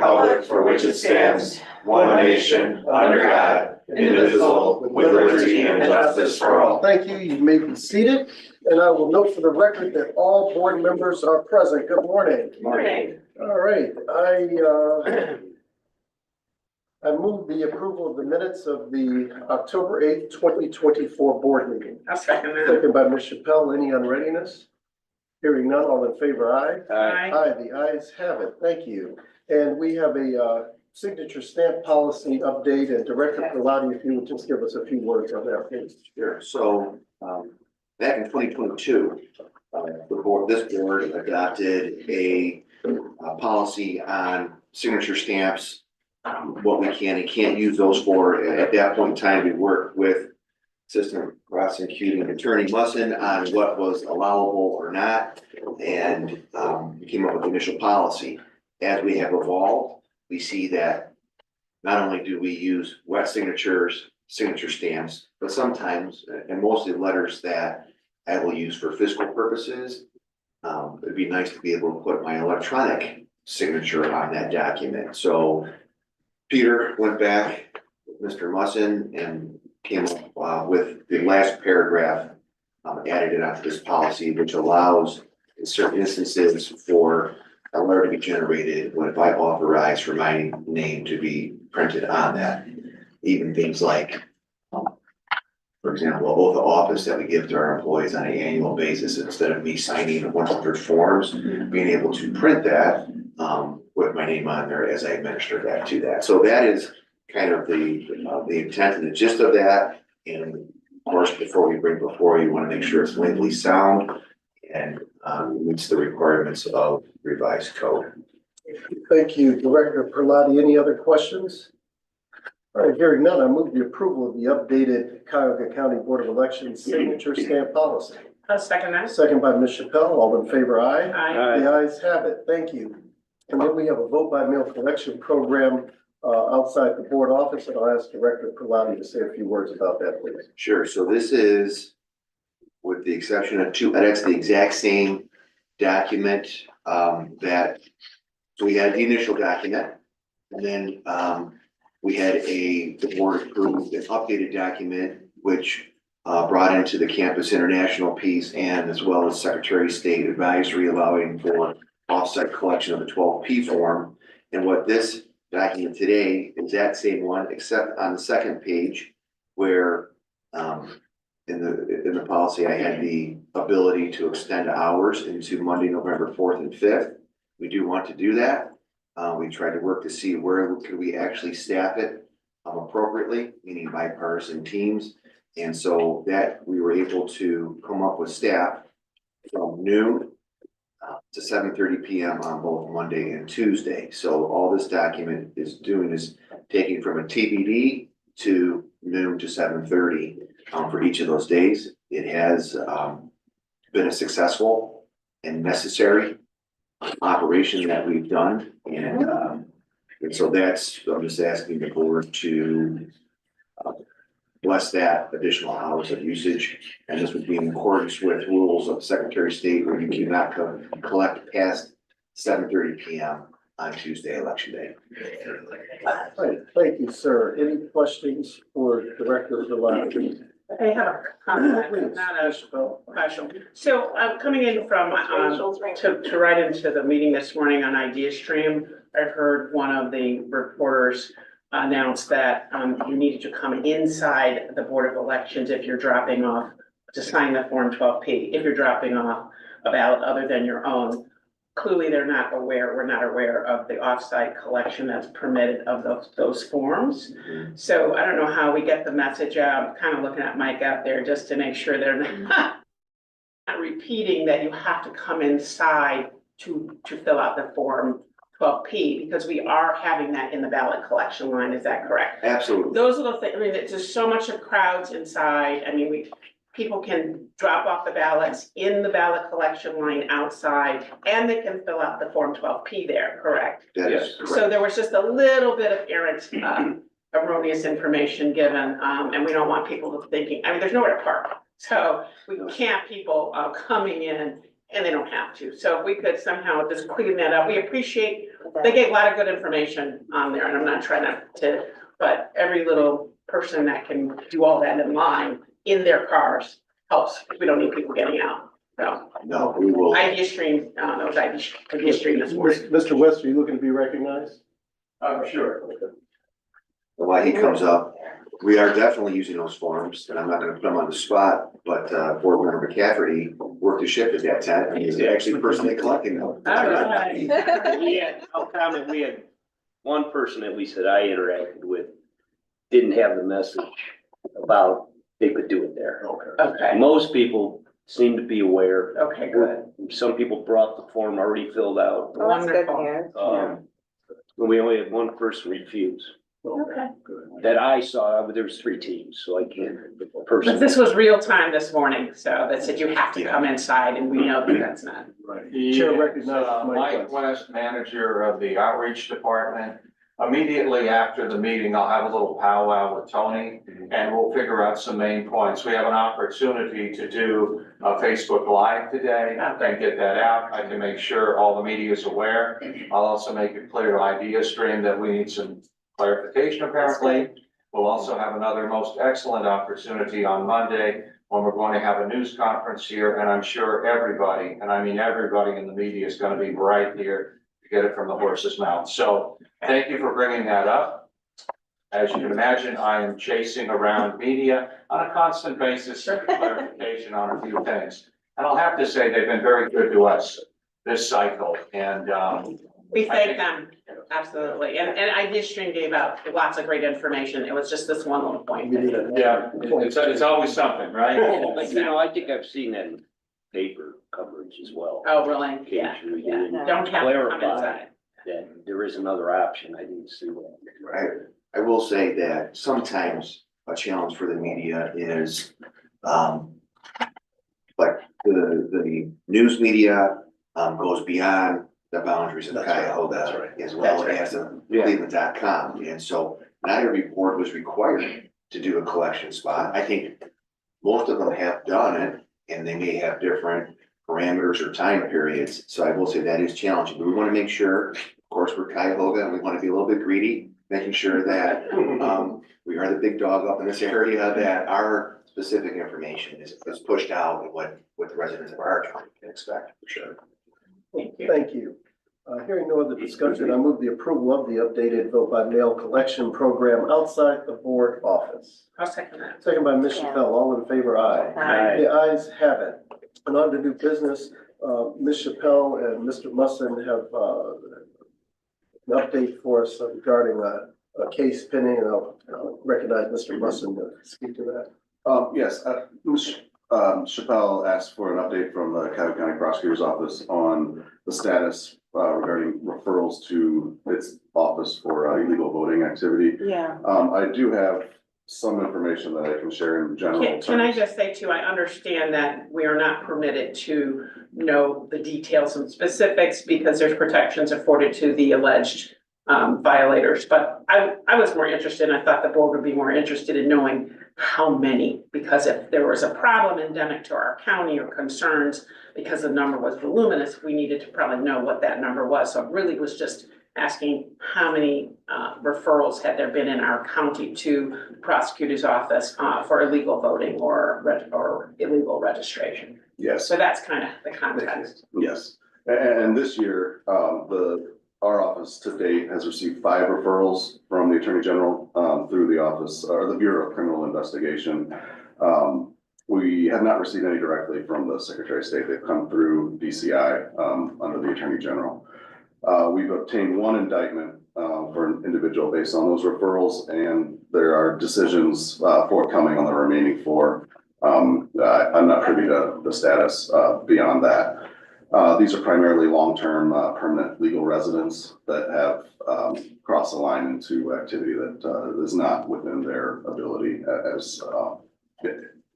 republic for which it stands, one nation, under God, indivisible, with liberty and justice for all. Thank you. You may be seated. And I will note for the record that all board members are present. Good morning. Morning. All right, I move the approval of the minutes of the October 8th, 2024 board meeting. I'll second that. Second by Ms. Chappelle. Any unreadiness? Hearing none, all in favor, aye. Aye. Aye, the ayes have it. Thank you. And we have a signature stamp policy update, and Director Prelati, if you would just give us a few words on that, please. Sure. So, back in 2022, this board adopted a policy on signature stamps, what we can and can't use those for. At that point in time, we worked with Assistant Prosecuting Attorney Musson on what was allowable or not, and we came up with the initial policy. As we have evolved, we see that not only do we use wet signatures, signature stamps, but sometimes, and mostly letters that I will use for fiscal purposes. It'd be nice to be able to put my electronic signature on that document. So Peter went back with Mr. Musson and came up with the last paragraph, added it onto this policy, which allows in certain instances for a letter to be generated when if I authorize for my name to be printed on that. Even things like, for example, a oath of office that we give to our employees on an annual basis, instead of me signing 100 forms, being able to print that with my name on there as I administer that to that. So that is kind of the intent and the gist of that. And of course, before we bring before you, want to make sure it's legally sound and meets the requirements of revised code. Thank you, Director Prelati. Any other questions? All right, hearing none, I move the approval of the updated Cuyahoga County Board of Elections signature stamp policy. I'll second that. Second by Ms. Chappelle. All in favor, aye. Aye. The ayes have it. Thank you. And then we have a vote by mail collection program outside the board office, and I'll ask Director Prelati to say a few words about that, please. Sure. So this is, with the exception of two, that's the exact same document that, so we had the initial document, and then we had the board approved an updated document, which brought into the Campus International piece and as well as Secretary of State advisory allowing for offsite collection of the 12P form. And what this document today is that same one, except on the second page where in the policy, I had the ability to extend hours into Monday, November 4th and 5th. We do want to do that. We tried to work to see where could we actually staff it appropriately, meaning bipartisan teams. And so that we were able to come up with staff from noon to 7:30 p.m. on both Monday and Tuesday. So all this document is doing is taking from a TBD to noon to 7:30 for each of those days. It has been a successful and necessary operation that we've done. And so that's, I'm just asking the board to bless that additional hours of usage. And this would be in accordance with rules of Secretary of State where you cannot collect past 7:30 p.m. on Tuesday, election day. All right, thank you, sir. Any questions for Director Prelati? I have a comment, Please, not a Ms. Chappelle. question. So coming in from, to write into the meeting this morning on Idea Stream, I heard one of the reporters announce that you needed to come inside the Board of Elections if you're dropping off to sign the Form 12P, if you're dropping off a ballot other than your own. Clearly, we're not aware of the offsite collection that's permitted of those forms. So I don't know how we get the message out. I'm kind of looking at Mike out there just to make sure they're not repeating that you have to come inside to fill out the Form 12P, because we are having that in the ballot collection line. Is that correct? Absolutely. Those are the things. I mean, there's just so much of crowds inside. I mean, people can drop off the ballots in the ballot collection line outside, and they can fill out the Form 12P there, correct? That is correct. So there was just a little bit of errant, erroneous information given, and we don't want people thinking, I mean, there's nowhere to park. So we can't people coming in and they don't have to. So if we could somehow just clean that up, we appreciate They gave a lot of good information on there, and I'm not trying to, but every little person that can do all that in line in their cars helps. We don't need people getting out. So, No, we will. idea stream, it was idea stream this morning. Mr. West, are you looking to be recognized? Sure. While he comes up, we are definitely using those forms, and I'm not gonna put him on the spot, but Board Member McCafferty worked the shift at that tent, and he's actually personally collecting them. All right. Yeah, I'll comment, we had one person at least that I interacted with didn't have the message about they could do it there. Okay, Most people seem to be aware. okay, good. Some people brought the form already filled out. Well, that's good Wonderful. news. And we only had one person refuse. Okay. That I saw, but there was 3 teams, so I can't. But this was real time this morning, so that said you have to come inside, and we know that that's not. Right. Chair recognizes Mike West, manager of the outreach department. Immediately after the meeting, I'll have a little powwow with Tony and we'll figure out some main points. We have an opportunity to do a Facebook Live today and get that out. I can make sure all the media is aware. I'll also make it clear to Idea Stream that we need some clarification apparently. We'll also have another most excellent opportunity on Monday when we're going to have a news conference here, and I'm sure everybody, and I mean everybody in the media is going to be right here to get it from the horse's mouth. So thank you for bringing that up. As you can imagine, I am chasing around media on a constant basis for clarification on a few things. And I'll have to say they've been very good to us this cycle, and We thank them, absolutely. And Idea Stream gave out lots of great information. It was just this one little point. yeah, it's always something, right? But you know, I think I've seen that in paper coverage as well. Oh, really? Yeah, Occasionally, yeah. and Don't have to come clarify inside. that there is another option. I didn't see that. Right. I will say that sometimes a challenge for the media is, like the news media, goes beyond the boundaries of That's right. Cuyahoga. That's right. As well That's as Cleveland.com. And so not every board was required to do a collection spot. I think most of them have done it, and they may have different parameters or time periods. So I will say that is challenging, but we want to make sure, of course, we're Cuyahoga and we want to be a little bit greedy, making sure that we are the big dog up in this area, that our specific information is pushed out and what the residents of our county can expect, for sure. Thank you. Thank you. Hearing no other discussion, I move the approval of the updated vote by mail collection program outside the board office. I'll second that. Second by Ms. Chappelle, all in favor, aye. Aye. The ayes have it. And on to new business, Ms. Chappelle and Mr. Musson have an update for us regarding a case pending, and I'll recognize Mr. Musson to speak to that. Yes, Ms. Chappelle asked for an update from the Cuyahoga County Prosecutor's Office on the status regarding referrals to its office for illegal voting activity. Yeah. I do have some information that I can share in general. Can I just say too, I understand that we are not permitted to know the details and specifics because there's protections afforded to the alleged violators, but I was more interested, and I thought the board would be more interested in knowing how many, because if there was a problem endemic to our county or concerns, because the number was voluminous, we needed to probably know what that number was. So it really was just asking how many referrals had there been in our county to the prosecutor's office for illegal voting or illegal registration. Yes, So that's kind of the context. yes. And this year, our office to date has received 5 referrals from the Attorney General through the office or the Bureau of Criminal Investigation. We have not received any directly from the Secretary of State. They've come through DCI under the Attorney General. We've obtained 1 indictment for an individual based on those referrals, and there are decisions forthcoming on the remaining 4. I'm not privy to the status beyond that. These are primarily long-term permanent legal residents that have crossed the line into activity that is not within their ability as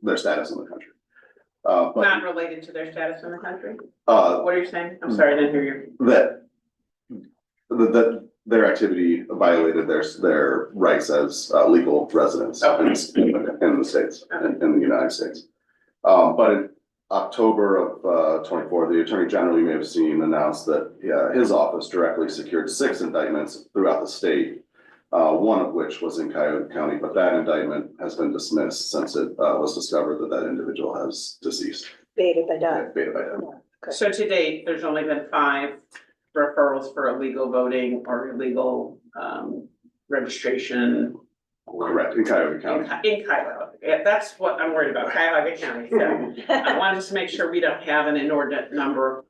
their status in the country. But Not related to their status in the country? uh, What are you saying? I'm sorry, I didn't hear you. that their activity violated their rights as legal residents in the States, in the United States. But October of 24, the Attorney General, you may have seen, announced that his office directly secured 6 indictments throughout the state, one of which was in Cuyahoga County, but that indictment has been dismissed since it was discovered that that individual has deceased. Beta by done. Beta by done. So to date, there's only been 5 referrals for illegal voting or illegal registration Correct, in Cuyahoga County. in Cuyahoga. Yeah, that's what I'm worried about, Cuyahoga County. So I wanted to make sure we don't have an inordinate number.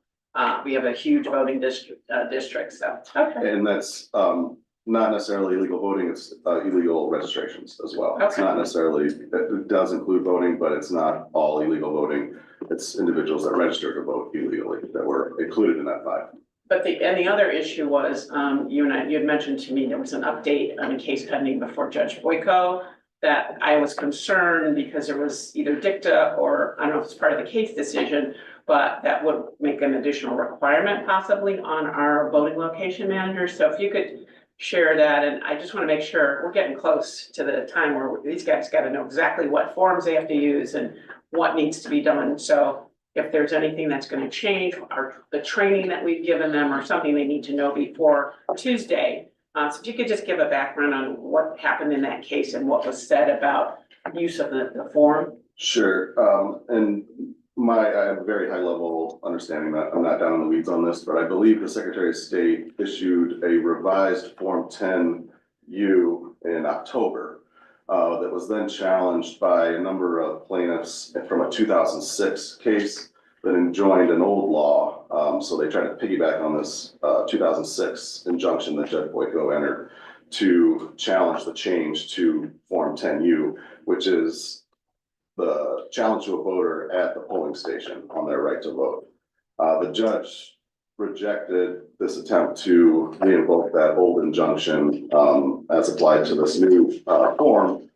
We have a huge voting district, so, okay. And that's not necessarily illegal voting, it's illegal registrations as well. It's Okay. not necessarily, it does include voting, but it's not all illegal voting. It's individuals that register to vote illegally that were included in that 5. But the other issue was, you had mentioned to me there was an update on a case pending before Judge Boyko, that I was concerned because there was either dicta or, I don't know if it's part of the case decision, but that would make an additional requirement possibly on our voting location manager. So if you could share that, and I just want to make sure we're getting close to the time where these guys got to know exactly what forms they have to use and what needs to be done. So if there's anything that's going to change, or the training that we've given them, or something they need to know before Tuesday. So if you could just give a background on what happened in that case and what was said about use of the form. Sure, and I have a very high level understanding that I'm not down in the weeds on this, but I believe the Secretary of State issued a revised Form 10U in October. That was then challenged by a number of plaintiffs from a 2006 case that enjoined an old law. So they tried to piggyback on this 2006 injunction that Judge Boyko entered to challenge the change to Form 10U, which is the challenge to a voter at the polling station on their right to vote. The judge rejected this attempt to reinvoke that old injunction as applied to this new form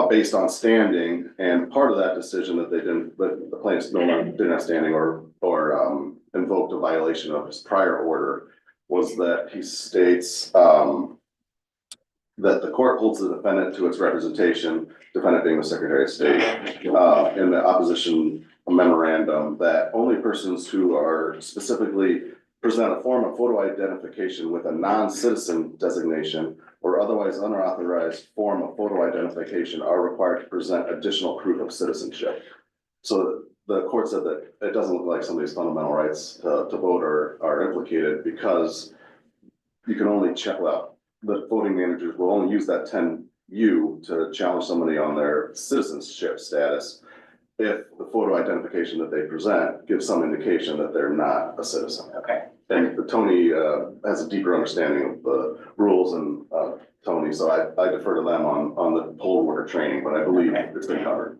based on standing. And part of that decision that the plaintiffs no longer didn't have standing or invoked a violation of his prior order was that he states that the court holds the defendant to its representation, defendant being the Secretary of State, in the opposition memorandum, that only persons who are specifically present a form of photo identification with a non-citizen designation or otherwise unauthorized form of photo identification are required to present additional proof of citizenship. So the court said that it doesn't look like somebody's fundamental rights to vote are implicated because you can only check, well, the voting managers will only use that 10U to challenge somebody on their citizenship status if the photo identification that they present gives some indication that they're not a citizen. Okay. And Tony has a deeper understanding of the rules and Tony, so I defer to them on the poll worker training, but I believe it's been covered.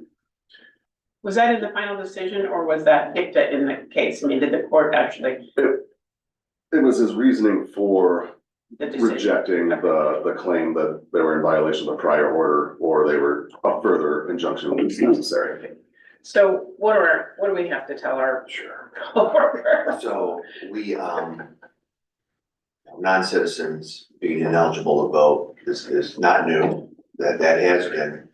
Was that in the final decision or was that dicta in the case? I mean, did the court actually, It was his reasoning for the decision? rejecting the claim that they were in violation of the prior order or they were a further injunction was necessary. So what do we have to tell our coworker? So we, non-citizens being ineligible to vote is not new. That has been,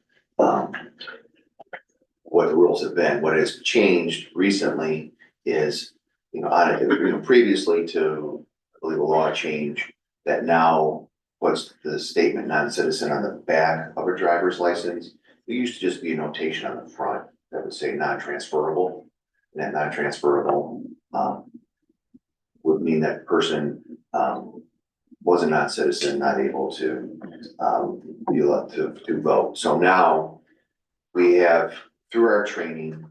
what the rules have been. What has changed recently is, previously to, I believe, a law change that now puts the statement non-citizen on the back of a driver's license. There used to just be a notation on the front that would say non-transferable. And that non-transferable would mean that person was a non-citizen, not able to be allowed to vote. So now we have, through our training,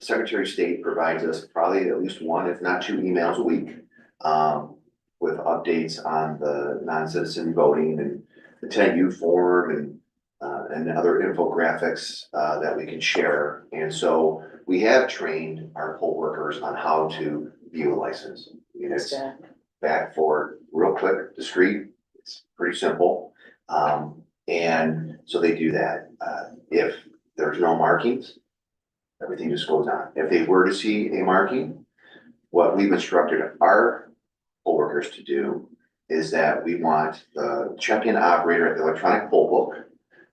Secretary of State provides us probably at least 1, if not 2 emails a week with updates on the non-citizen voting and the 10U form and other infographics that we can share. And so we have trained our poll workers on how to view a license. It's back, forward, real quick, discreet. It's pretty simple. And so they do that. If there's no markings, everything just goes on. If they were to see a marking, what we've instructed our poll workers to do is that we want the check-in operator at the electronic poll book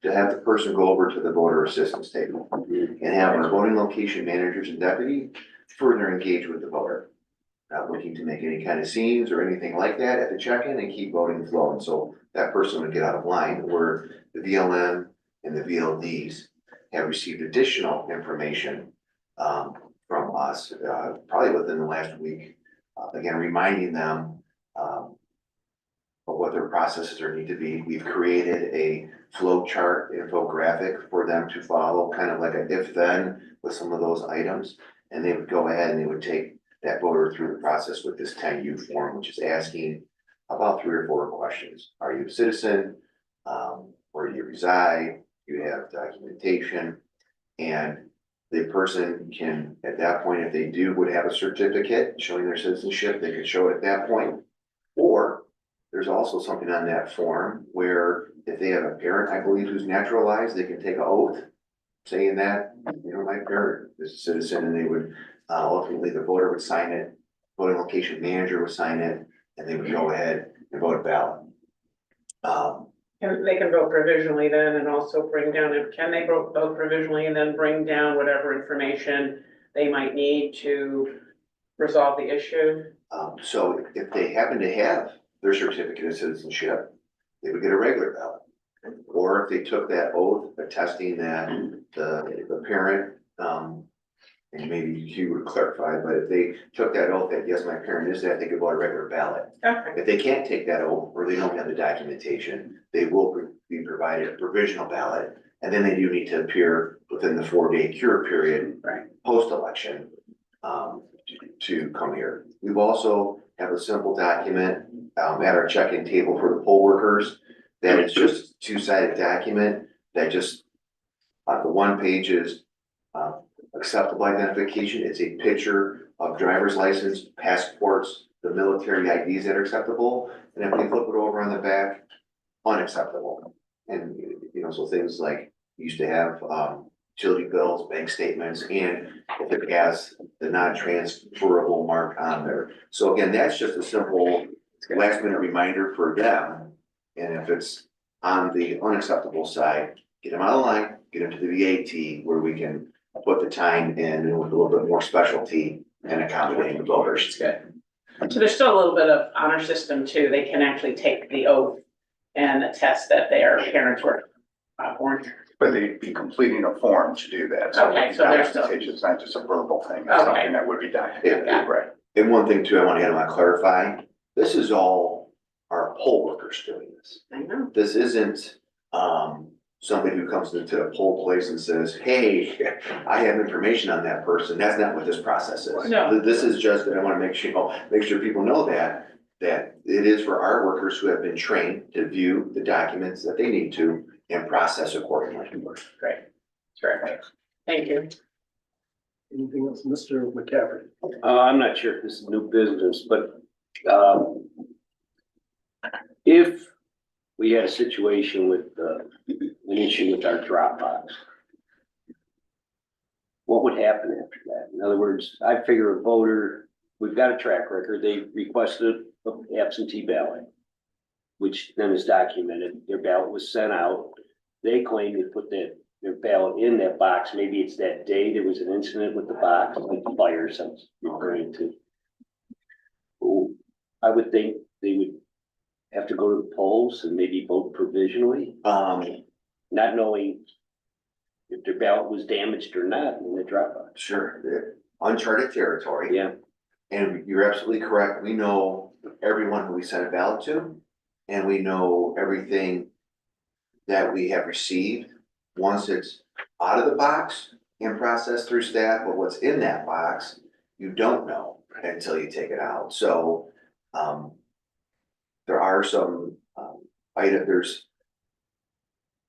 to have the person go over to the voter assistance table and have our voting location managers and deputy further engage with the voter. Not looking to make any kind of scenes or anything like that at the check-in and keep voting flowing, so that person would get out of line, where the VLM and the VLDs have received additional information from us, probably within the last week. Again, reminding them of what their processes are need to be. We've created a flow chart infographic for them to follow, kind of like a if-then with some of those items. And they would go ahead and they would take that voter through the process with this 10U form, which is asking about 3 or 4 questions. Are you a citizen? Where do you reside? Do you have documentation? And the person can, at that point, if they do, would have a certificate showing their citizenship, they could show it at that point. Or there's also something on that form where if they have a parent, I believe, who's naturalized, they can take an oath saying that, you know, my parent is a citizen, and they would, ultimately, the voter would sign it, voting location manager would sign it, and they would go ahead and vote a ballot. And they can vote provisionally then and also bring down, can they vote provisionally and then bring down whatever information they might need to resolve the issue? So if they happen to have their certificate of citizenship, they would get a regular ballot. Or if they took that oath attesting that the parent, and maybe you would clarify, but if they took that oath that, yes, my parent is that, they could vote a regular ballot. Okay, If they can't take that oath, or they don't have the documentation, they will be provided a provisional ballot. And then they do need to appear within the 4-day cure period. Right. Post-election, to come here. We've also have a simple document, at our check-in table for the poll workers. That is just a 2-sided document that just, the one page is, acceptable identification. It's a picture of driver's license, passports, the military IDs that are acceptable. And if we flip it over on the back, unacceptable. And, you know, so things like you used to have, utility bills, bank statements, and if it has the non-transferable mark on there. So again, that's just a simple last minute reminder for them. And if it's on the unacceptable side, get them out of line, get them to the VAT where we can put the time in with a little bit more specialty and accommodating the voters. it's good. So there's still a little bit of honor system too. They can actually take the oath and attest that their parents were born here. But they'd be completing a form to do that. Okay, so there's still- It's not just a verbal thing, it's Okay. something that would be documented, Yeah. right? And one thing too, I want to clarify, this is all our poll workers doing this. I know. This isn't, somebody who comes into a poll place and says, hey, I have information on that person. That's not what this process is. No. This is just, and I want to make sure people know that it is for our workers who have been trained to view the documents that they need to and process accordingly. Great. Terrific. Thank you. Anything else, Mr. McCaffrey? I'm not sure if this is new business, but, if we had a situation with, an issue with our Dropbox, what would happen after that? In other words, I figure a voter, we've got a track record, they requested an absentee ballot, which then is documented, their ballot was sent out, they claim they put their ballot in that box, maybe it's that day there was an incident with the box, like the fire or something referring to. Well, I would think they would have to go to the polls and maybe vote provisionally, not knowing if their ballot was damaged or not in the Dropbox. Sure, uncharted territory. Yeah, And you're absolutely correct. We know everyone who we sent a ballot to, and we know everything that we have received. Once it's out of the box and processed through staff, but what's in that box, you don't know until you take it out. So, there are some,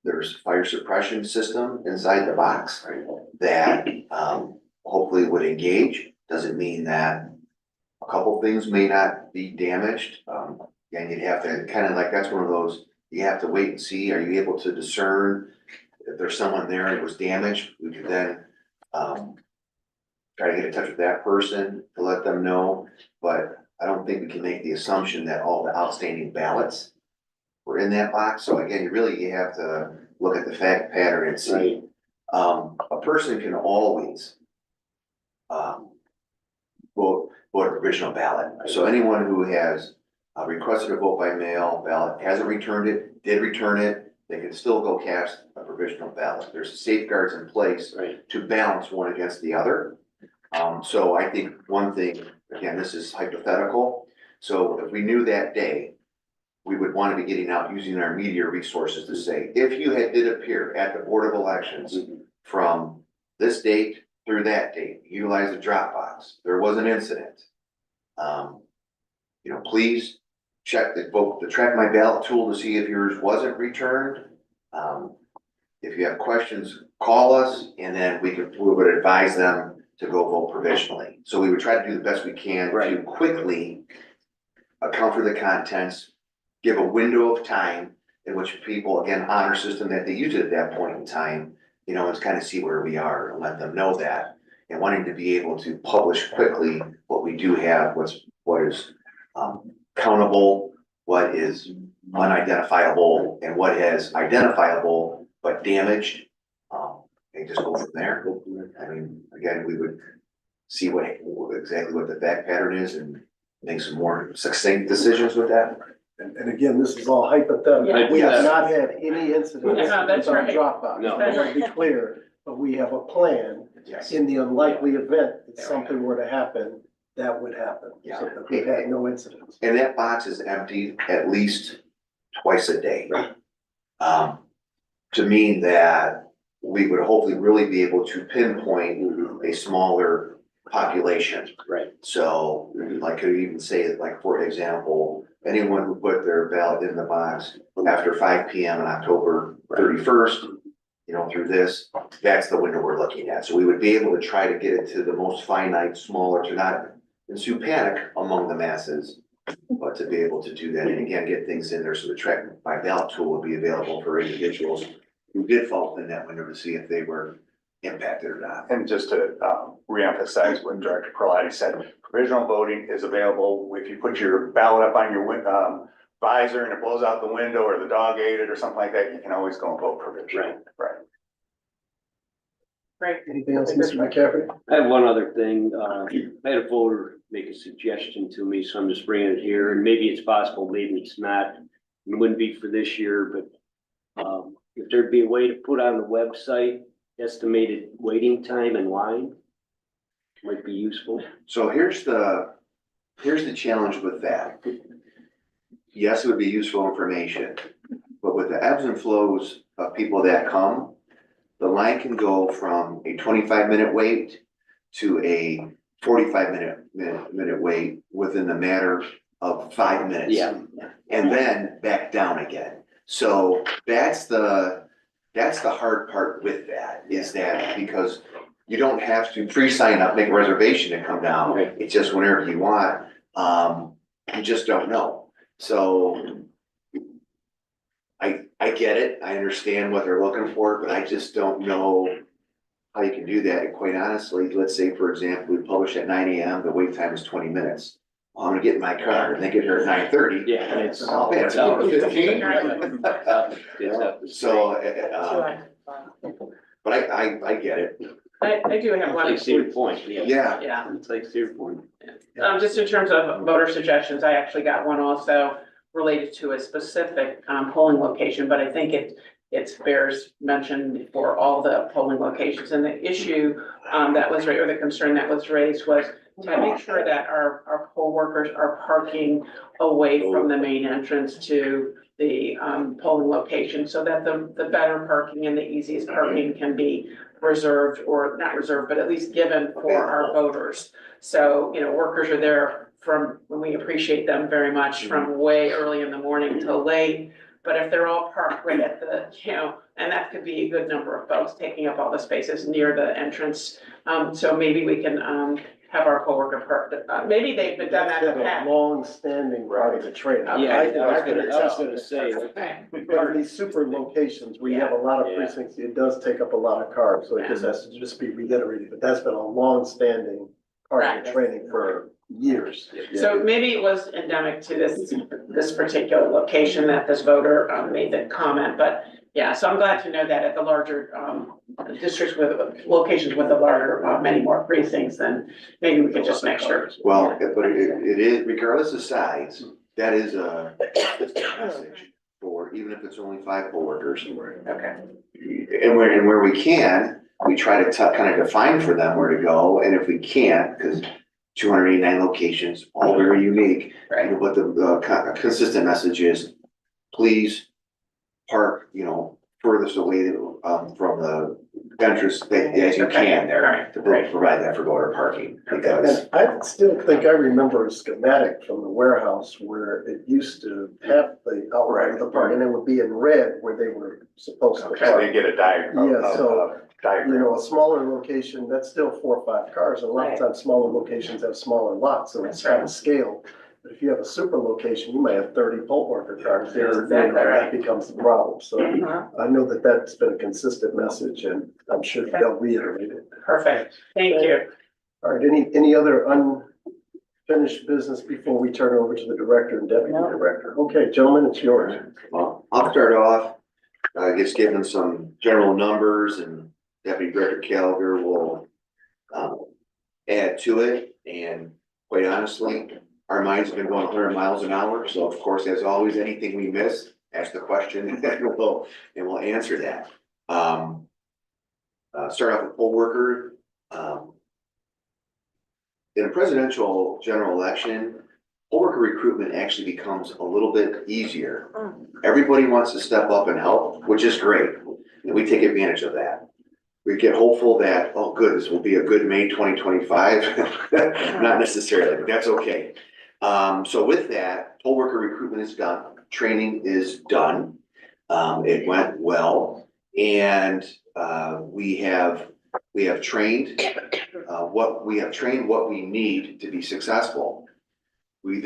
there's fire suppression system inside the box that, hopefully would engage. Doesn't mean that a couple things may not be damaged. And you'd have to kind of like, that's one of those, you have to wait and see, are you able to discern if there's someone there and it was damaged? We could then, try to get in touch with that person to let them know, but I don't think we can make the assumption that all the outstanding ballots were in that box. So again, you have to look at the fact pattern and see. Right. A person can always vote a provisional ballot. So anyone who has requested a vote by mail ballot, hasn't returned it, did return it, they can still go cast a provisional ballot. There's safeguards in place Right. to balance one against the other. So I think one thing, again, this is hypothetical. So if we knew that day, we would want to be getting out using our media resources to say, if you did appear at the Board of Elections from this date through that date, utilize the drop box, there was an incident. Please check the track my ballot tool to see if yours wasn't returned. If you have questions, call us and then we would advise them to go vote provisionally. So we would try to do the best we can to quickly account for the contents, give a window of time in which people, again, honor system that they use it at that point in time, and kind of see where we are and let them know that. And wanting to be able to publish quickly what we do have, what is countable, what is unidentifiable, and what is identifiable but damaged. And just go from there. I mean, again, we would see exactly what the fact pattern is and make some more succinct decisions with that. And again, this is all hypothetical. Yeah. We have Yes. not had any incidents Yeah, that's with our right. Dropbox. No. I want to be clear, but we have a plan Yes. in the unlikely event that There we something were to happen, that would happen. Yeah. So that we've had no incidents. And that box is emptied at least twice a day. To mean that we would hopefully really be able to pinpoint a smaller population. Right. So, like, could even say that, like, for example, anyone who put their ballot in the box after 5 PM on October 31st, through this, that's the window we're looking at. So we would be able to try to get it to the most finite, smaller, to not ensue panic among the masses, but to be able to do that and again, get things in there. So the track by ballot tool would be available for individuals who did fall within that window to see if they were impacted or not. And just to reemphasize what Director Prelati said, provisional voting is available. If you put your ballot up on your visor and it blows out the window or the dog ate it or something like that, you can always go and vote provisionally. Right. Right. Anything else, Mr. McCaffrey? I have one other thing. I had a voter make a suggestion to me, so I'm just bringing it here, and maybe it's possible, maybe it's not. It wouldn't be for this year, but if there'd be a way to put on the website estimated waiting time in line, might be useful. So here's the challenge with that. Yes, it would be useful information, but with the ebbs and flows of people that come, the line can go from a 25-minute wait to a 45-minute wait within the matter of 5 minutes. Yeah. And then back down again. So that's the hard part with that, is that because you don't have to pre-sign up, make a reservation to come down. Right. It's just whenever you want. You just don't know. So I get it. I understand what they're looking for, but I just don't know how you can do that. And quite honestly, let's say, for example, we publish at 9 AM, the wait time is 20 minutes. Well, I'm gonna get in my car and they get here at 9:30. Yeah, and it's. Oh, man, it's out. 15. It's up to So, speed. but I get it. I do have It's one. like Cedar Point, yeah. Yeah. Yeah. It's like Cedar Point. Just in terms of voter suggestions, I actually got one also related to a specific polling location, but I think it bears mention for all the polling locations. And the issue that was raised, or the concern that was raised, was to make sure that our poll workers are parking away from the main entrance to the polling location, so that the better parking and the easiest parking can be reserved, or not reserved, but at least given for our voters. So, workers are there from, when we appreciate them very much, from way early in the morning till late. But if they're all parked right at the, and that could be a good number of folks taking up all the spaces near the entrance. So maybe we can have our coworker park, maybe they've been done that in the That's past. been a long-standing part of the training. Yeah, I was tell. gonna say, Okay. But these super locations, we have a lot of Yeah. precincts, it does take up a lot of cars, so it just has to just be reiterated, but that's been a long-standing part of the Right. training for years. So maybe it was endemic to this particular location that this voter made the comment, but yeah, so I'm glad to know that at the larger districts with locations with a larger, many more precincts, then maybe we could just make sure. Well, but it is, regardless of size, that is a message for, even if it's only 5 poll workers. Okay. And where we can, we try to kind of define for them where to go, and if we can't, because 289 locations, all very unique. Right. But the consistent message is, please park, furthest away from the entrance as you can there to provide that for voter parking. Because And I still think I remember a schematic from the warehouse where it used to have the outline of the park, and it would be in red where they were supposed to Okay, park. they get a diagram. Yeah, so, Diagram. A smaller location, that's still 4 or 5 cars. A lot of times smaller locations have smaller lots, so it's That's right. kind of scale. But if you have a super location, you may have 30 poll worker cars there, Exactly right. that becomes the problem. So Mhm. I know that that's been a consistent message, and I'm sure they'll reiterate it. Perfect, thank you. All right, any other unfinished business before we turn over to the director and deputy director? Okay, gentlemen, it's yours. Well, I'll start off, just giving some general numbers, and Deputy Director Gallagher will add to it. And quite honestly, our minds have been going 100 miles an hour. So of course, as always, anything we miss, ask the question and we'll answer that. Start off with poll worker. In a presidential general election, poll worker recruitment actually becomes a little bit easier. Everybody wants to step up and help, which is great, and we take advantage of that. We get hopeful that, oh, good, this will be a good May 2025. Not necessarily, but that's okay. So with that, poll worker recruitment is done, training is done. It went well, and we have trained what we need to be successful. We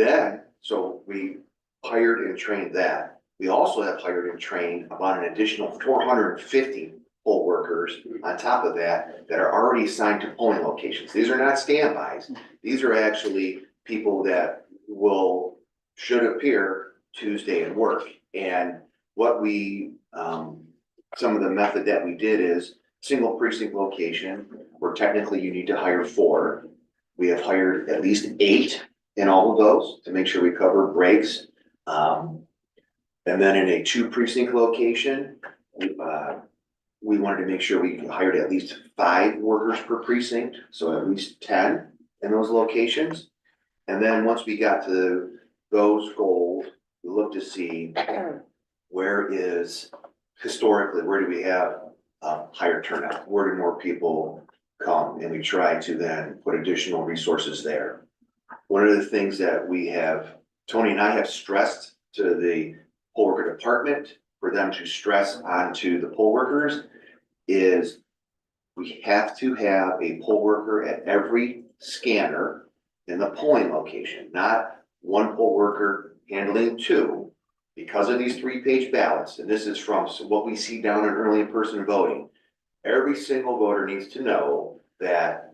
hired and trained that. We also have hired and trained about an additional 450 poll workers on top of that are already assigned to polling locations. These are not standbys. These are actually people that should appear Tuesday and work. And what some of the method that we did is single precinct location, where technically you need to hire 4. We have hired at least 8 in all of those to make sure we cover breaks. And then in a 2 precinct location, we wanted to make sure we hired at least 5 workers per precinct, so at least 10 in those locations. And then once we got to those goals, we looked to see where do we have higher turnout? Where do more people come? And we try to then put additional resources there. One of the things that Tony and I have stressed to the poll worker department for them to stress onto the poll workers is we have to have a poll worker at every scanner in the polling location, not one poll worker handling 2. Because of these 3-page ballots, and this is from what we see down in early in-person voting, every single voter needs to know that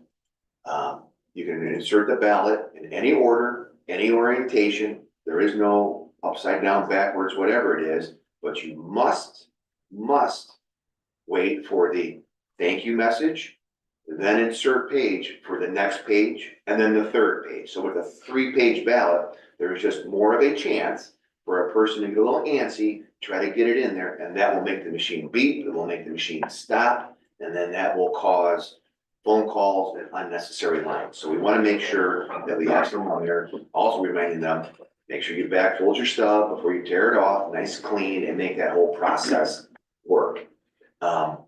you can insert the ballot in any order, any orientation. There is no upside down, backwards, whatever it is, but you must wait for the thank you message, then insert page for the next page, and then the 3rd page. So with a 3-page ballot, there is just more of a chance for a person to get a little antsy, try to get it in there, and that will make the machine beep, it will make the machine stop, and then that will cause phone calls and unnecessary lines. So we want to make sure that we have someone there, also reminding them, make sure you backfold your stuff before you tear it off, nice, clean, and make that whole process work.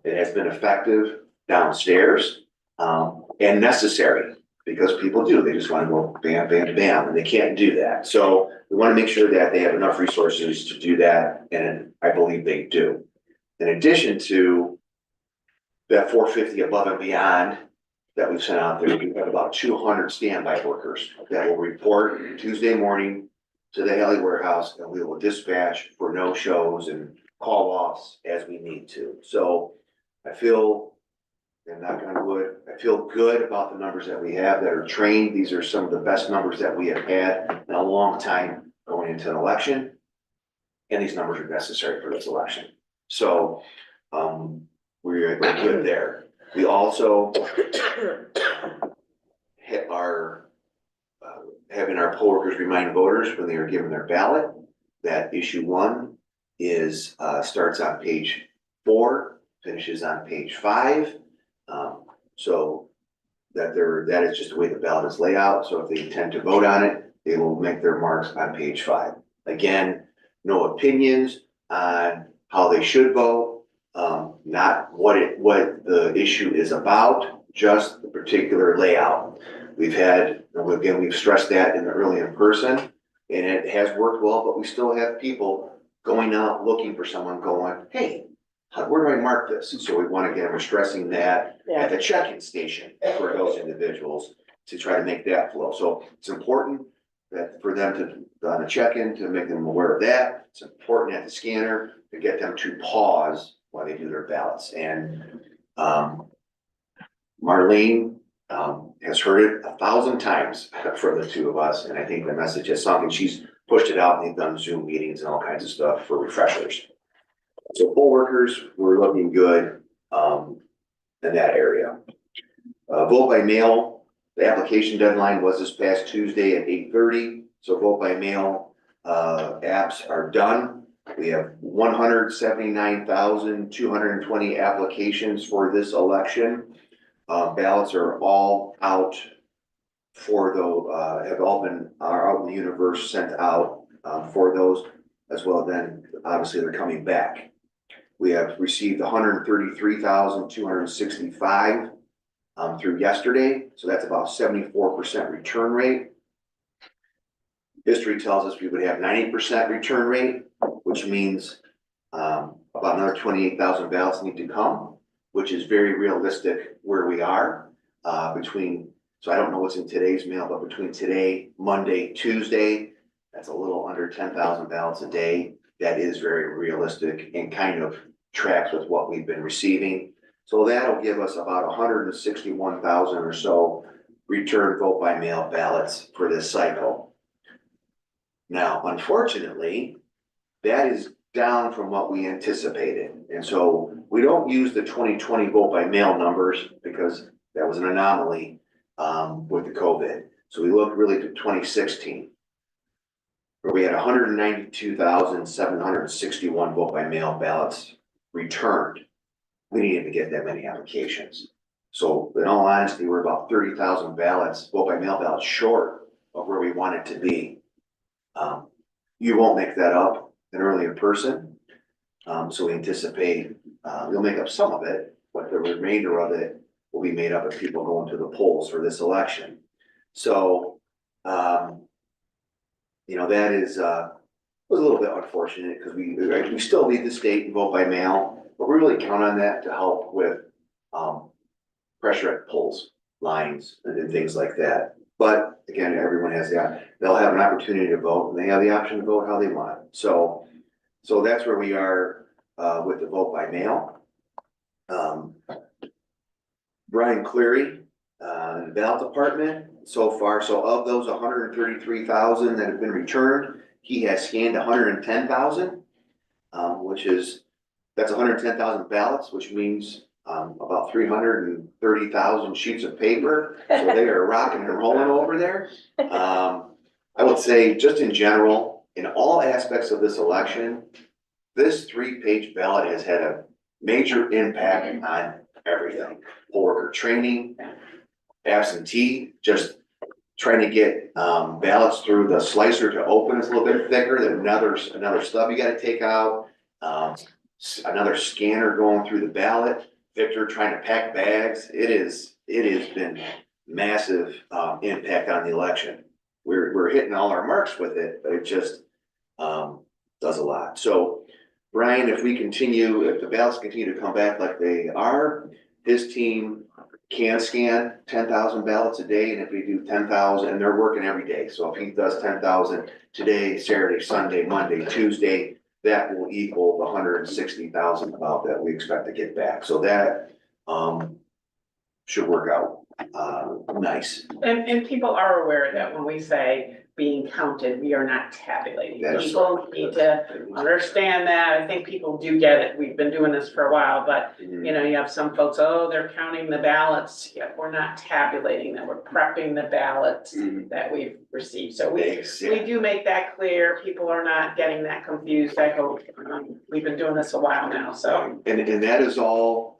It has been effective downstairs and necessary, because people they just want to go bam, bam, bam, and they can't do that. So we want to make sure that they have enough resources to do that, and I believe they do. In addition to that 450 above and beyond that we've sent out there, we have about 200 standby workers that will report Tuesday morning to the Haley warehouse, and we will dispatch for no shows and call offs as we need to. So I feel and knock on wood, I feel good about the numbers that we have that are trained. These are some of the best numbers that we have had in a long time going into an election. And these numbers are necessary for this election. So, we're good there. We also are having our poll workers remind voters when they are given their ballot that issue 1 is, starts on page 4, finishes on page 5. So that is just the way the ballot is laid out. So if they intend to vote on it, they will make their marks on page 5. Again, no opinions on how they should vote, not what the issue is about, just the particular layout. We've stressed that in the early in person, and it has worked well, but we still have people going out looking for someone going, hey, where do I mark this? And so we want to get them stressing that at the check-in station for those individuals to try to make that flow. So it's important that for them to, on a check-in, to make them aware of that. It's important at the scanner to get them to pause while they do their ballots. And Marlene has heard it 1,000 times from the two of us, and I think the message is something she's pushed it out, and they've done Zoom meetings and all kinds of stuff for refreshers. So poll workers, we're looking good in that area. Vote by mail, the application deadline was this past Tuesday at 8:30. So vote by mail apps are done. We have 179,220 applications for this election. Ballots are all out for those, are out in the universe, sent out for those as well. Then obviously they're coming back. We have received 133,265 through yesterday. So that's about 74% return rate. History tells us we would have 90% return rate, which means about another 28,000 ballots need to come, which is very realistic where we are so I don't know what's in today's mail, but between today, Monday, Tuesday, that's a little under 10,000 ballots a day. That is very realistic and kind of tracks with what we've been receiving. So that'll give us about 161,000 or so return vote by mail ballots for this cycle. Now, unfortunately, that is down from what we anticipated. And so we don't use the 2020 vote by mail numbers because that was an anomaly with the COVID. So we look really to 2016, where we had 192,761 vote by mail ballots returned. We didn't even get that many applications. So in all honesty, we're about 30,000 ballots, vote by mail ballots short of where we want it to be. You won't make that up in early in person. So we anticipate you'll make up some of it, but the remainder of it will be made up of people going to the polls for this election. So, that is, was a little bit unfortunate because we still lead the state and vote by mail, but we really count on that to help with pressure at polls, lines, and things like that. But again, everyone has they'll have an opportunity to vote, and they have the option to vote how they want. So that's where we are with the vote by mail. Brian Cleary, in the ballot department so far. So of those 133,000 that have been returned, he has scanned 110,000, that's 110,000 ballots, which means about 330,000 sheets of paper. So they are rocking and rolling over there. I would say just in general, in all aspects of this election, this 3-page ballot has had a major impact on everything. Poll worker training, absentee, just trying to get ballots through the slicer to open is a little bit thicker than another stub you gotta take out. Another scanner going through the ballot. Victor trying to pack bags. It has been massive impact on the election. We're hitting all our marks with it, but it just does a lot. So Brian, if the ballots continue to come back like they are, his team can scan 10,000 ballots a day. And if we do 10,000, and they're working every day. So if he does 10,000 today, Saturday, Sunday, Monday, Tuesday, that will equal the 160,000 about that we expect to get back. So that should work out, nice. And people are aware that when we say being counted, we are not tabulating. That's- People need to understand that. I think people do get it. We've been doing this for a while, but you know, you have some folks, oh, they're counting the ballots. Yeah, we're not tabulating them. We're prepping the ballots that we've received. So we Exactly. do make that clear. People are not getting that confused. I hope. We've been doing this a while now, so. And that is all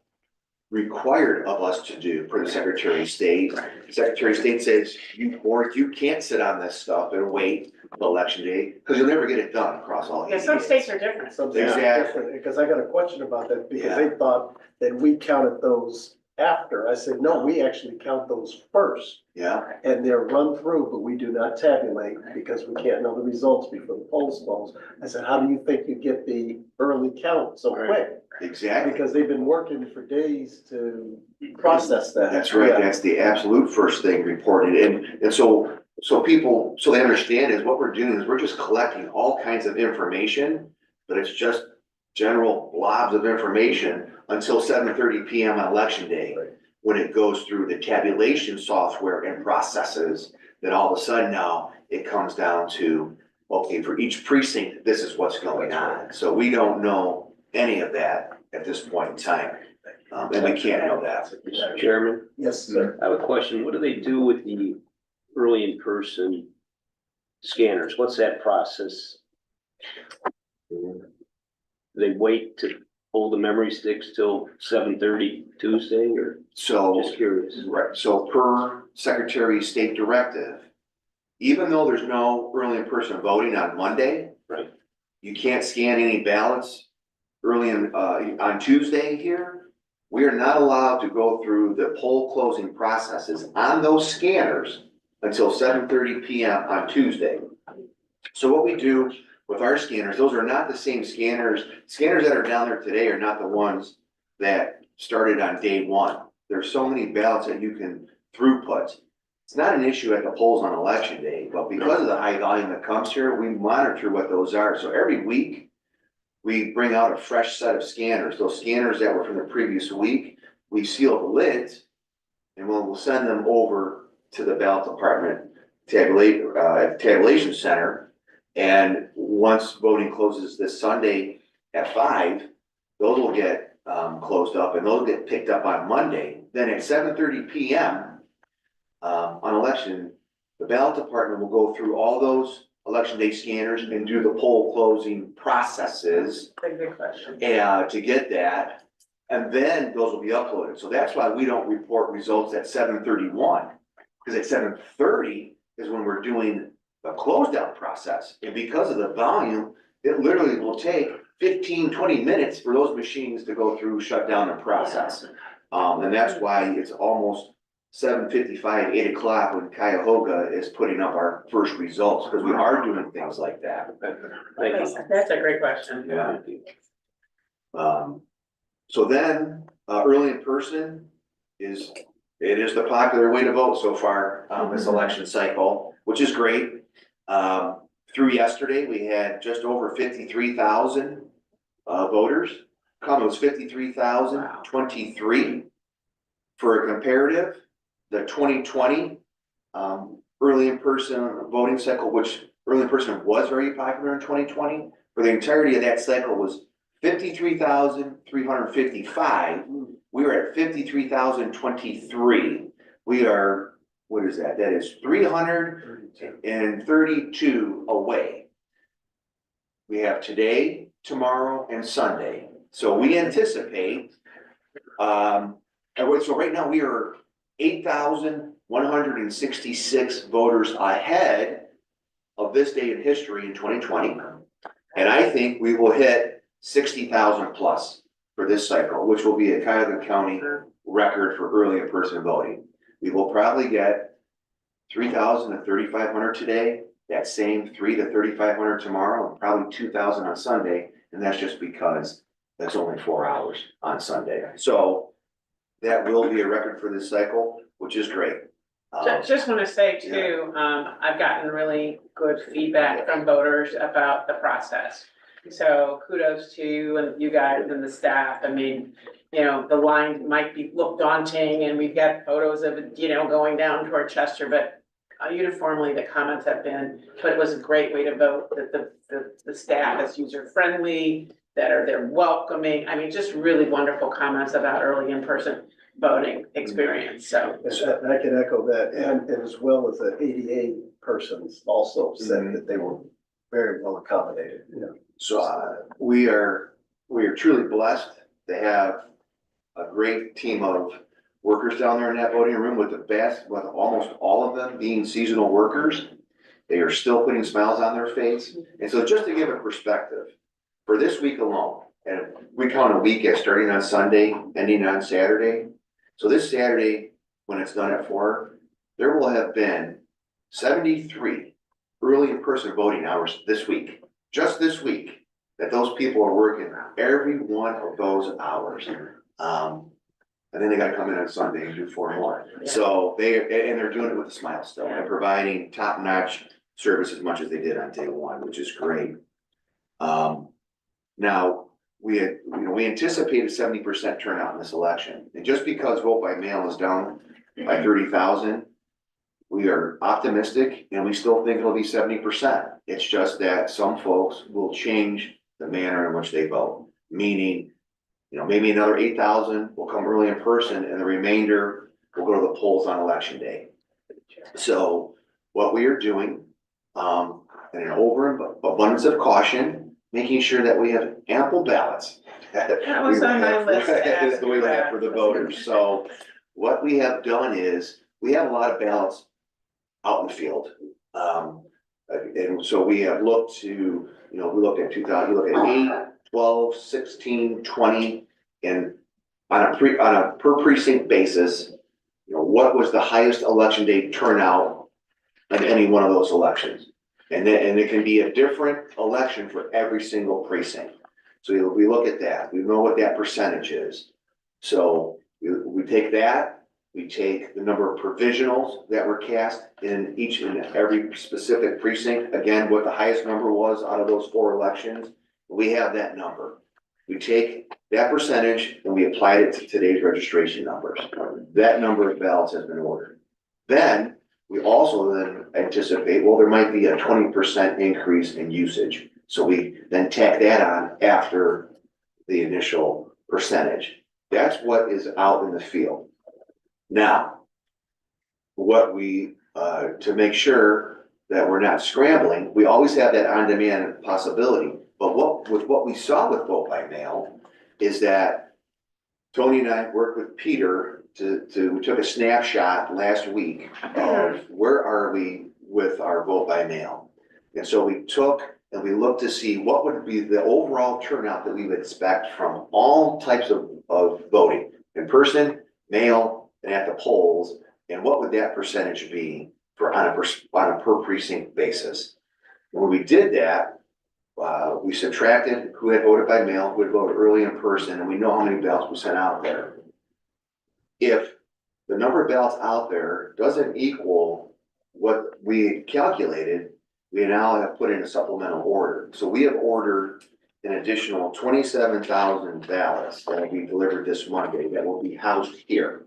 required of us to do per the Secretary of State. Secretary of State says, you can't sit on this stuff and wait till election day, because you'll never get it done across all. Yeah, some states are different. Something Exactly. different, because I got a question about that, because they thought that we counted those after. I said, no, we actually count those first. Yeah, And they're run through, but we do not tabulate because we can't know the results before the polls close. I said, how do you think you get the early count so quick? exactly. Because they've been working for days to process that. That's right, Yeah. that's the absolute first thing reported, and so people, so they understand is what we're doing is we're just collecting all kinds of information, but it's just general blobs of information until 7:30 PM on election day, Right. when it goes through the tabulation software and processes, then all of a sudden now it comes down to, okay, for each precinct, this is what's going on. So we don't know any of that at this point in time, and we can't know that. Mr. Chairman, Yes, sir. I have a question. What do they do with the early in-person scanners? What's that process? Do they wait to pull the memory sticks till 7:30 Tuesday, or So. just curious? Right, so per Secretary of State directive, even though there's no early in-person voting on Monday. Right. You can't scan any ballots early on Tuesday here. We are not allowed to go through the poll closing processes on those scanners until 7:30 PM on Tuesday. So what we do with our scanners, those are not the same scanners. Scanners that are down there today are not the ones that started on day one. There's so many ballots that you can throughput. It's not an issue at the polls on election day, but because of the high volume that comes here, we monitor what those are. So every week, we bring out a fresh set of scanners. Those scanners that were from the previous week, we seal the lids, and we'll send them over to the ballot department tabulation center. And once voting closes this Sunday at 5, those will get closed up, and those get picked up on Monday. Then at 7:30 PM on election, the ballot department will go through all those election day scanners and do the poll closing processes Good question. to get that. And then those will be uploaded. So that's why we don't report results at 7:31, because at 7:30 is when we're doing the closed out process. And because of the volume, it literally will take 15-20 minutes for those machines to go through, shut down and process. And that's why it's almost 7:55, 8 o'clock when Cuyahoga is putting up our first results, because we are doing things like that. Thank you. That's a great question. Yeah. So then, early in person it is the popular way to vote so far, this election cycle, which is great. Through yesterday, we had just over 53,000 voters. It was 53,023. For a comparative, the 2020 early in-person voting cycle, which early in-person was very popular in 2020, for the entirety of that cycle was 53,355. We were at 53,023. We are, what is that? That is 332 away. We have today, tomorrow, and Sunday. So we anticipate, so right now we are 8,166 voters ahead of this day in history in 2020. And I think we will hit 60,000 plus for this cycle, which will be a Cuyahoga County record for early in-person voting. We will probably get 3,000 to 3,500 today, that same 3,000 to 3,500 tomorrow, and probably 2,000 on Sunday. And that's just because that's only 4 hours on Sunday. So that will be a record for this cycle, which is great. Just want to say too, I've gotten really good feedback from voters about the process. So kudos to you and you guys and the staff. I mean, you know, the line might look daunting and we've got photos of it, you know, going down toward Chester, but uniformly, the comments have been, but it was a great way to vote, that the staff is user-friendly, that they're welcoming. I mean, just really wonderful comments about early in-person voting experience, so. And I can echo that, and as well as the ADA persons also said that they were very well accommodated, you know. So we are truly blessed to have a great team of workers down there in that voting room with with almost all of them being seasonal workers. They are still putting smiles on their face. And so just to give a perspective, for this week alone, and we count a week as starting on Sunday, ending on Saturday. So this Saturday, when it's done at 4, there will have been 73 early in-person voting hours this week, just this week, that those people are working every one of those hours. And then they gotta come in on Sunday and do 4 more. So they're doing it with a smile still, and providing top-notch service as much as they did on day 1, which is great. Now, we anticipated 70% turnout in this election, and just because vote by mail is down by 30,000, we are optimistic, and we still think it'll be 70%. It's just that some folks will change the manner in which they vote, meaning, you know, maybe another 8,000 will come early in person, and the remainder will go to the polls on election day. So what we are doing, in an overabundance of caution, making sure that we have ample ballots. That was on my list to add. Is the way we have for the voters. So what we have done is, we have a lot of ballots out in the field. And so we have looked to, you know, we looked at 2000, we looked at 8, 12, 16, 20, and on a per precinct basis, you know, what was the highest election day turnout in any one of those elections? And it can be a different election for every single precinct. So we look at that, we know what that percentage is. So we take that, we take the number of provisionals that were cast in each and every specific precinct, again, what the highest number was out of those 4 elections, we have that number. We take that percentage and we applied it to today's registration numbers. That number of ballots has been ordered. Then we also then anticipate, well, there might be a 20% increase in usage. So we then tack that on after the initial percentage. That's what is out in the field. Now, what we, to make sure that we're not scrambling, we always have that on-demand possibility. But what we saw with vote by mail is that Tony and I worked with Peter we took a snapshot last week of where are we with our vote by mail. And so we took and we looked to see what would be the overall turnout that we would expect from all types of voting, in person, mail, and at the polls, and what would that percentage be for on a per precinct basis. When we did that, we subtracted who had voted by mail, who had voted early in person, and we know how many ballots we sent out there. If the number of ballots out there doesn't equal what we calculated, we now have put in a supplemental order. So we have ordered an additional 27,000 ballots that will be delivered this Monday that will be housed here.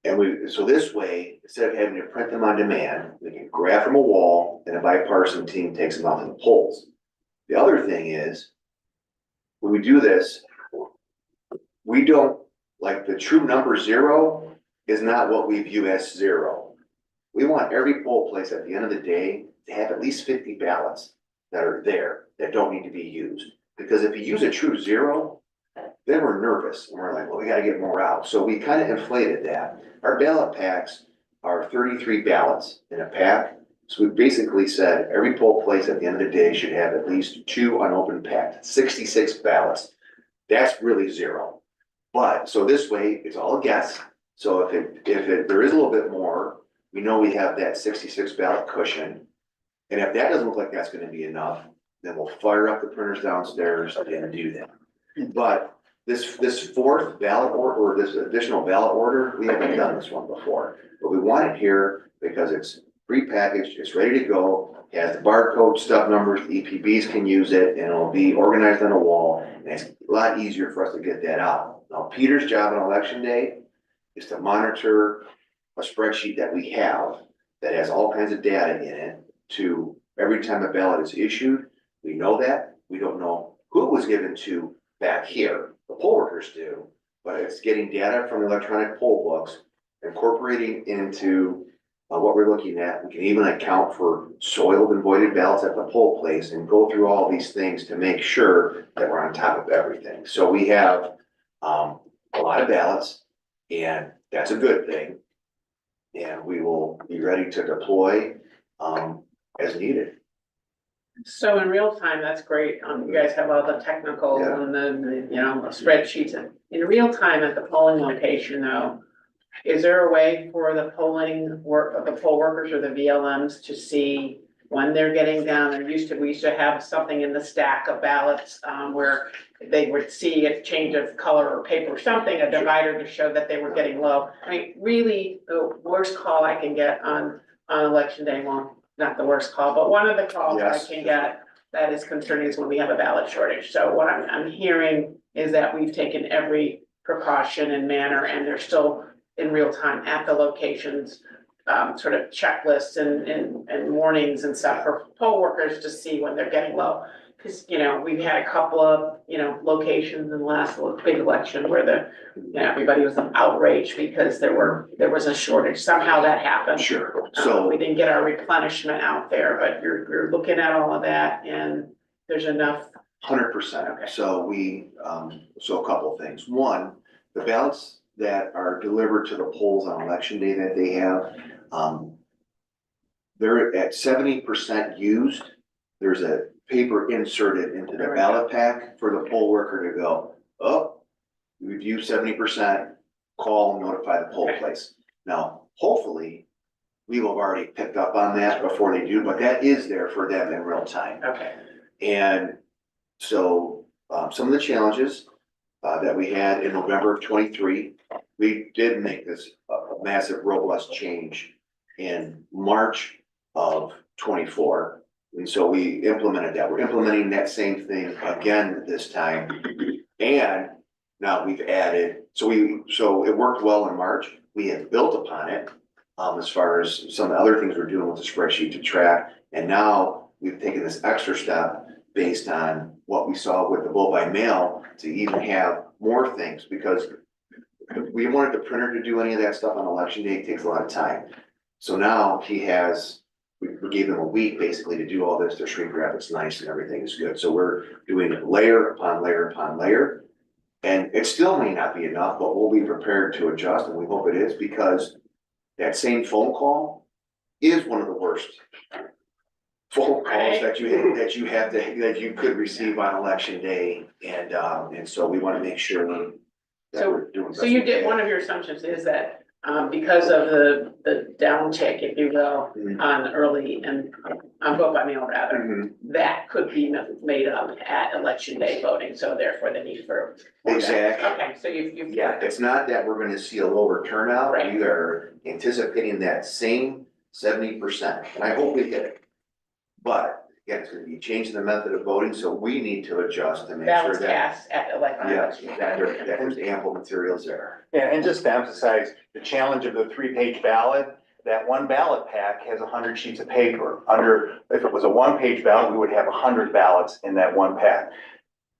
And so this way, instead of having to print them on demand, we can grab from a wall and a bipartisan team takes them out to the polls. The other thing is, when we do this, we don't, like the true number 0 is not what we view as 0. We want every poll place at the end of the day to have at least 50 ballots that are there that don't need to be used. Because if you use a true 0, then we're nervous and we're like, well, we gotta get more out. So we kind of inflated that. Our ballot packs are 33 ballots in a pack. So we basically said every poll place at the end of the day should have at least 2 unopened packs, 66 ballots. That's really 0. But, so this way, it's all a guess. So if there is a little bit more, we know we have that 66 ballot cushion. And if that doesn't look like that's gonna be enough, then we'll fire up the printers downstairs and do that. But this fourth ballot order, or this additional ballot order, we haven't done this one before. But we want it here because it's prepackaged, it's ready to go, has the barcode stuff numbers, the EPBs can use it, and it'll be organized on a wall, and it's a lot easier for us to get that out. Now, Peter's job on election day is to monitor a spreadsheet that we have that has all kinds of data in it to every time a ballot is issued. We know that. We don't know who it was given to back here. The poll workers do, but it's getting data from the electronic poll books, incorporating into what we're looking at. We can even account for soiled and voided ballots at the poll place and go through all these things to make sure that we're on top of everything. So we have a lot of ballots, and that's a good thing. And we will be ready to deploy as needed. So in real time, that's great. You guys have all the technical Yeah. and the, you know, the spreadsheets. In real time at the polling location though, is there a way for the poll workers or the VLMs to see when they're getting down? We used to have something in the stack of ballots, where they would see a change of color or paper or something, a divider to show that they were getting low. I mean, really, the worst call I can get on election day, well, not the worst call, but one of the calls I Yes. can get that is concerning is when we have a ballot shortage. So what I'm hearing is that we've taken every precaution and manner, and they're still in real time at the locations, sort of checklists and warnings and stuff for poll workers to see when they're getting low. Cause, you know, we've had a couple of, you know, locations in the last big election where everybody was outraged because there was a shortage. Somehow that happened. Sure. So We didn't get our replenishment out there, but you're looking at all of that and there's enough. 100%. Okay. So so a couple of things. One, the ballots that are delivered to the polls on election day that they have, they're at 70% used. There's a paper inserted into the ballot pack for the poll worker to go, oh, we've used 70%, call and notify the poll place. Now, hopefully, we will have already picked up on that before they do, but that is there for them in real time. Okay. And so, some of the challenges that we had in November of 23, we did make this massive robust change in March of 24. And so we implemented that. We're implementing that same thing again this time. And now we've added, so it worked well in March. We have built upon it as far as some of the other things we're doing with the spreadsheet to track. And now we've taken this extra step based on what we saw with the vote by mail to even have more things, because we wanted the printer to do any of that stuff on election day. It takes a lot of time. So now we gave them a week basically to do all this. Their shrink wrap is nice and everything is good. So we're doing layer upon layer upon layer. And it still may not be enough, but we'll be prepared to adjust, and we hope it is, because that same phone call is one of the worst phone calls that you could receive on election day. And so we want to make sure that we're doing. So you did, one of your assumptions is that because of the downtick, if you will, on early and on vote by mail rather, Mhm. that could be made up at election day voting, so therefore the need for. Exactly. Okay, so you've. Yeah, it's not that we're gonna see a lower turnout. Right. We are anticipating that same 70%, and I hope we hit it. But again, it's gonna be changing the method of voting, so we need to adjust to make sure Ballots that. cast at election. Yeah, that there's ample materials there. Yeah, and just to emphasize, the challenge of the 3-page ballot, that one ballot pack has 100 sheets of paper. If it was a 1-page ballot, we would have 100 ballots in that one pack.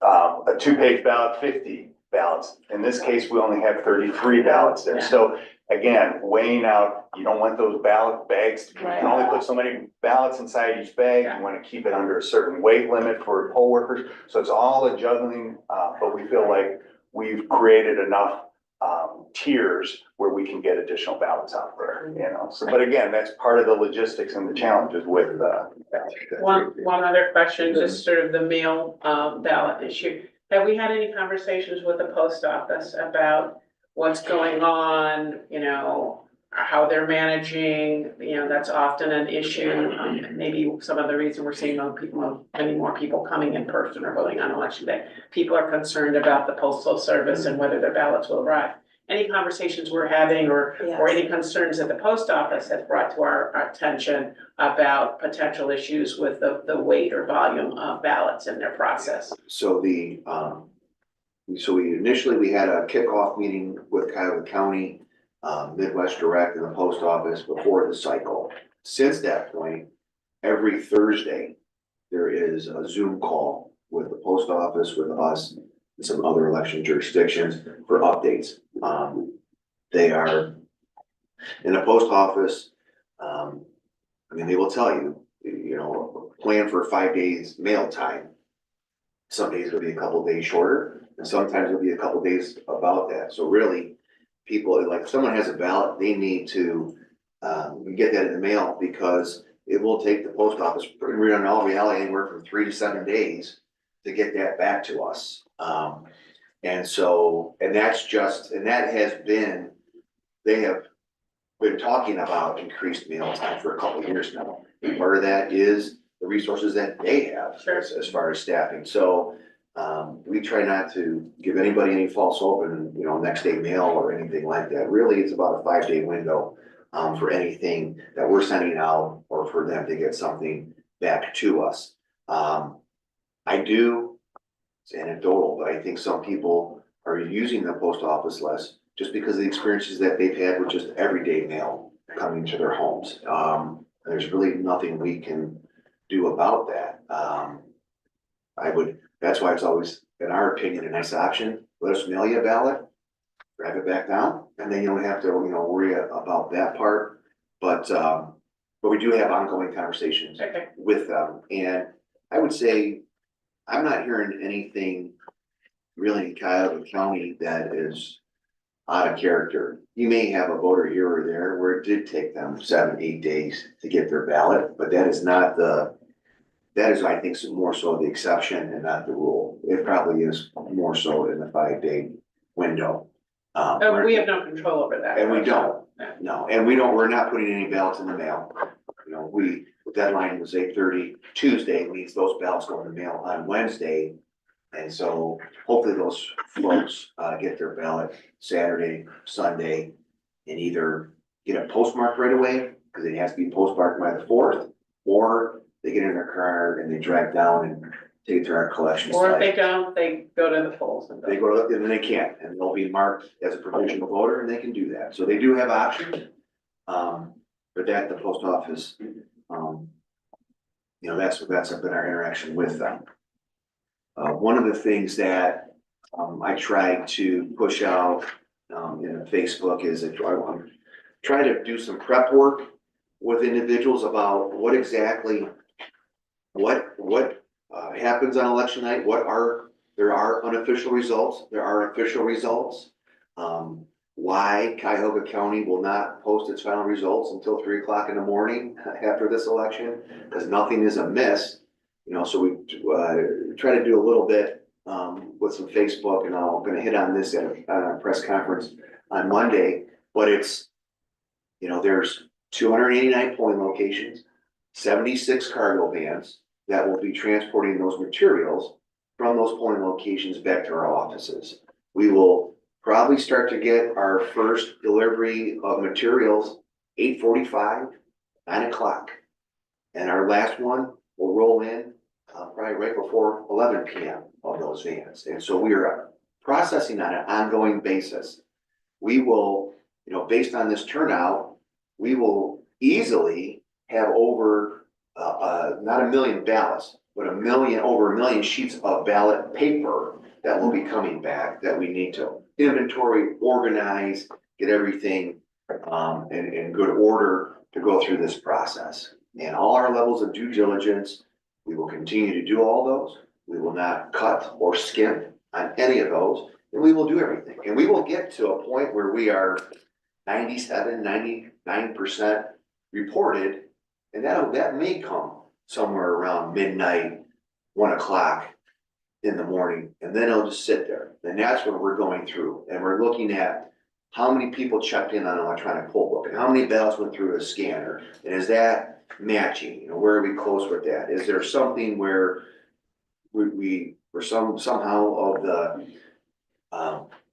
A 2-page ballot, 50 ballots. In this case, we only have 33 ballots there. Yeah. So again, weighing out, you don't want those ballot bags, you can only put so many ballots inside each bag. Yeah. You want to keep it under a certain weight limit for poll workers. So it's all a juggling, but we feel like we've created enough tiers where we can get additional ballots out there, you know. So, but again, that's part of the logistics and the challenges with One other question, just sort of the mail ballot issue. Have we had any conversations with the post office about what's going on, you know, how they're managing, you know, that's often an issue. Maybe some of the reason we're seeing many more people coming in person or voting on election day. People are concerned about the postal service and whether their ballots will arrive. any conversations we're having or any concerns that the post office has brought to our attention about potential issues with the weight or volume of ballots in their process. So we initially had a kickoff meeting with Cuyahoga County, Midwest Direct and the post office before the cycle. Since that point, every Thursday, there is a Zoom call with the post office, with us, and some other election jurisdictions for updates. They are, in the post office, they will tell you, plan for 5 days mail time. Some days it'll be a couple days shorter, and sometimes it'll be a couple days about that. So really, people, like if someone has a ballot, they need to get that in the mail, because it will take the post office, in all reality, anywhere from 3 to 7 days to get that back to us. They have been talking about increased mail time for a couple of years now. And part of that is the resources that they have as far as staffing. So we try not to give anybody any false hope and, next day mail or anything like that. Really, it's about a 5-day window for anything that we're sending out or for them to get something back to us. It's anecdotal, but I think some people are using the post office less just because of the experiences that they've had with just everyday mail coming to their homes. There's really nothing we can do about that. That's why it's always, in our opinion, a nice option. Let us mail you a ballot, grab it back down, and then you don't have to, worry about that part. But we do have ongoing conversations with them. And I would say, I'm not hearing anything really in Cuyahoga County that is out of character. You may have a voter here or there where it did take them 7-8 days to get their ballot, but that is, I think, more so the exception and not the rule. It probably is more so in the 5-day window. We have no control over that. And we don't, no, and we're not putting any ballots in the mail. The deadline was 8:30 Tuesday, means those ballots go in the mail on Wednesday. And so hopefully those folks get their ballot Saturday, Sunday, and either get it postmarked right away, because it has to be postmarked by the 4th, or they get in their car and they drive down and take it to our collection site. Or if they don't, they go to the polls and They go to, and then they can't, and they'll be marked as a provisional voter, and they can do that. So they do have options. But that, the post office, that's been our interaction with them. One of the things that I tried to push out in Facebook is that I'm trying to do some prep work with individuals about what exactly happens on election night. There are unofficial results. There are official results. Why Cuyahoga County will not post its final results until 3 o'clock in the morning after this election, because nothing is amiss. So we try to do a little bit with some Facebook, and I'm going to hit on this at a press conference on Monday. But it's, there's 289 polling locations, 76 cargo vans that will be transporting those materials from those polling locations back to our offices. We will probably start to get our first delivery of materials 8:45, 9 o'clock. And our last one will roll in probably right before 11 p.m. of those vans. And so we are processing on an ongoing basis. We will, based on this turnout, we will easily have over, not 1 million ballots, but over 1 million sheets of ballot paper that will be coming back that we need to inventory, organize, get everything in good order to go through this process. And all our levels of due diligence, we will continue to do all those. We will not cut or skimp on any of those, and we will do everything. And we will get to a point where we are 97, 99% reported, and that may come somewhere around midnight, 1 o'clock in the morning, and then it'll just sit there. And that's what we're going through, and we're looking at how many people checked in on an electronic poll book, and how many ballots went through a scanner, and is that matching? Where are we close with that? Is there something where we somehow of the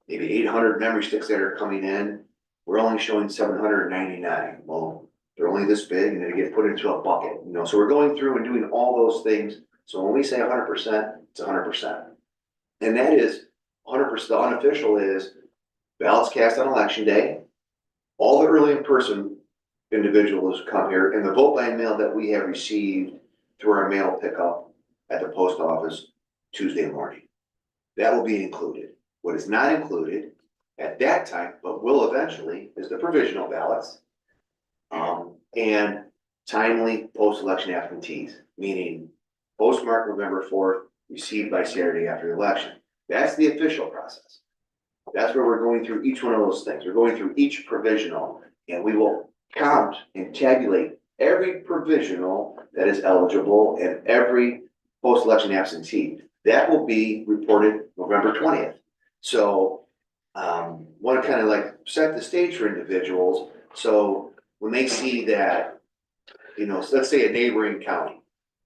maybe 800 memory sticks that are coming in. We're only showing 799. Well, they're only this big and they get put into a bucket, you know, so we're going through and doing all those things. So when we say 100%, it's 100%. And that is 100%, the unofficial is ballots cast on election day. All the early in-person individuals come here, and the vote by mail that we have received through our mail pickup at the post office Tuesday morning. That will be included. What is not included at that time, but will eventually, is the provisional ballots. And timely post-election absentees, meaning postmarked November 4th, received by Saturday after the election. That's the official process. That's where we're going through each one of those things. We're going through each provisional, and we will count and tabulate every provisional that is eligible and every post-election absentee. That will be reported November 20th. So, want to kind of like set the stage for individuals. So when they see that, you know, let's say a neighboring county,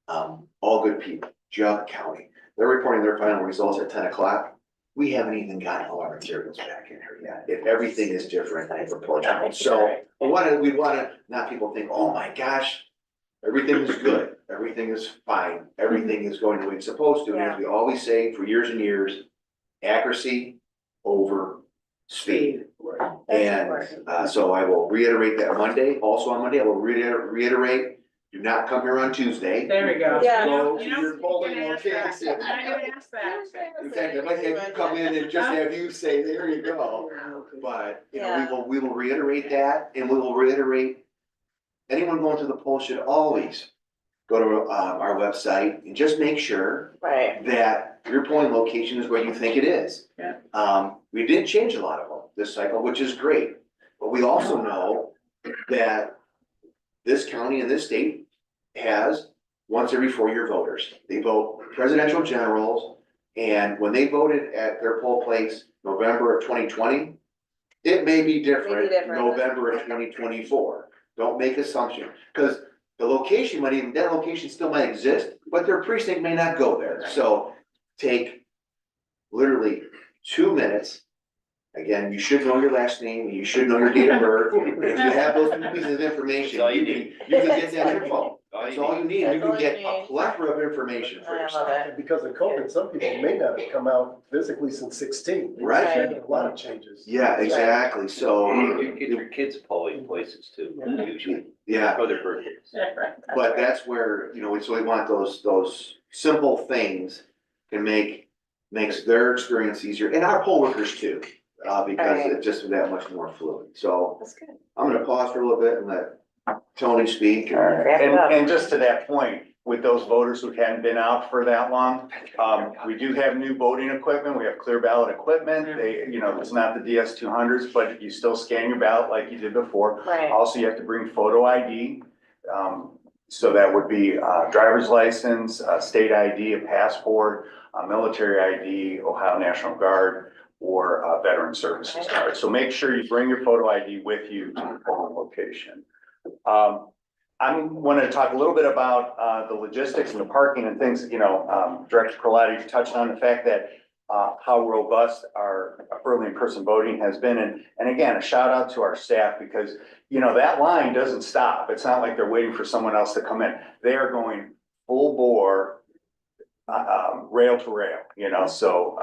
all good people, Jug County, they're reporting their final results at 10 o'clock. We haven't even gotten all our materials back in here yet. If everything is different and proportional. So we want to not people think, oh my gosh, everything is good. Everything is fine. Everything is going the way it's supposed to. And as we always say for years and years, accuracy over speed. Right. And so I will reiterate that Monday. Also on Monday, I will reiterate, do not come here on Tuesday. There we go. Yeah. Go to You know, your polling you're gonna ask location. that. I'm gonna ask that. In fact, I might have you come in and just have you say, there you go. But, you know, we will reiterate that, and we will reiterate, anyone going to the poll should always go to our website and just make sure Right. that your polling location is where you think it is. Yeah. We did change a lot of them this cycle, which is great, but we also know that this county and this state has once every 4-year voters. They vote presidential generals, and when they voted at their poll place November of 2020, it may be different November of 2024. Don't make assumptions, because the location might even, that location still might exist, but their precinct may not go there. So take literally 2 minutes. Again, you should know your last name, you should know your date of birth. And if you have those two pieces of information, That's all you you can get that info. That's all you need. You That's all can you get a need. plethora of information for I love yourself. it. And because of COVID, some people may not have come out physically since 16. Right. Right. A lot of changes. Yeah, exactly. So, You get your kids polling places too, usually, yeah, for their birthdays. but that's where, you know, so we want those simple things can makes their experience easier, and our poll workers too. Because it's just that much more fluid. So That's good. I'm gonna pause for a little bit and let Tony speak. Wrap it up. And just to that point, with those voters who hadn't been out for that long, we do have new voting equipment. We have clear ballot equipment. They, you know, it's not the DS200s, but you still scan your ballot like you did before. Right. Also, you have to bring photo ID. So that would be driver's license, state ID, a passport, military ID, Ohio National Guard, or a veteran services card. So make sure you bring your photo ID with you to the polling location. I wanted to talk a little bit about the logistics and the parking and things, you know, Director Prelati touched on the fact that how robust our early in-person voting has been. And again, a shout out to our staff, because, you know, that line doesn't stop. It's not like they're waiting for someone else to come in. They are going full bore, rail to rail, you know, so,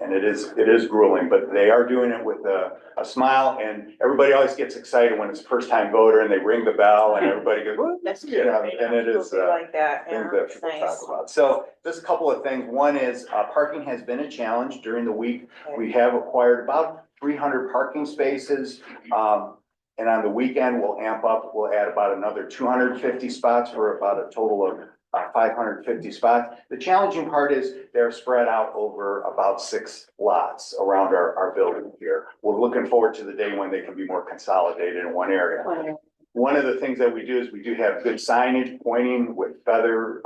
and it is grueling, but they are doing it with a smile, and everybody always gets excited when it's first time voter and they ring the bell and everybody goes, "Woo," That's you know, cute. and it is, People do like that, things yeah. that people Nice. talk about. So just a couple of things. One is, parking has been a challenge during the week. We have acquired about 300 parking spaces. And on the weekend, we'll amp up, we'll add about another 250 spots for about a total of 550 spots. The challenging part is they're spread out over about 6 lots around our building here. We're looking forward to the day when they can be more consolidated in one area. One of the things that we do is we do have good signage pointing with feather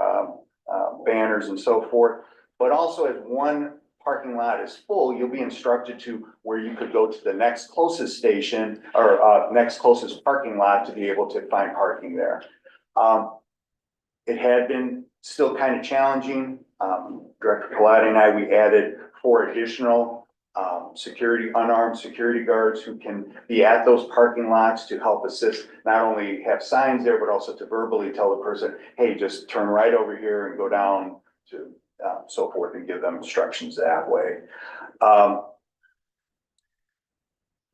banners and so forth. But also, if one parking lot is full, you'll be instructed to where you could go to the next closest station or next closest parking lot to be able to find parking there. It had been still kind of challenging. Director Prelati and I, we added 4 additional unarmed security guards who can be at those parking lots to help assist, not only have signs there, but also to verbally tell the person, hey, just turn right over here and go down to, so forth, and give them instructions that way.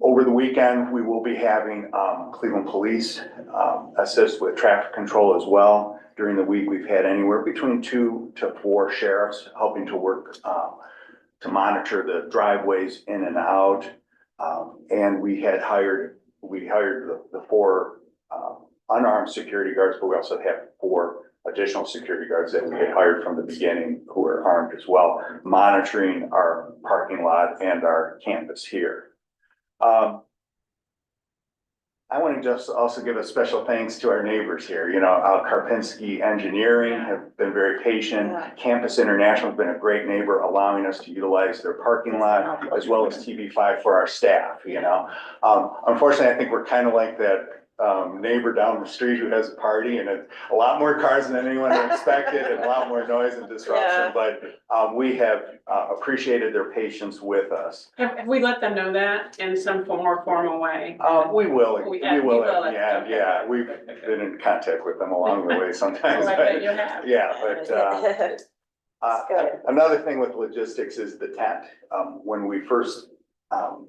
Over the weekend, we will be having Cleveland Police assist with traffic control as well. During the week, we've had anywhere between 2 to 4 sheriffs helping to work to monitor the driveways in and out. And we hired the 4 unarmed security guards, but we also have 4 additional security guards that we had hired from the beginning who are armed as well, monitoring our parking lot and our campus here. I want to just also give a special thanks to our neighbors here. Karpinski Engineering have been very patient. Campus International has been a great neighbor, allowing us to utilize their parking lot as well as TV5 for our staff, Unfortunately, I think we're kind of like that neighbor down the street who has a party, and it's a lot more cars than anyone expected and a lot more noise and disruption, but we have appreciated their patience with us. Have we let them know that in some more formal way? We will at We the end, okay. yeah, we've been in contact with them along the way sometimes. Oh, I but- bet you have. Yeah, but another thing with logistics is the tent. When we first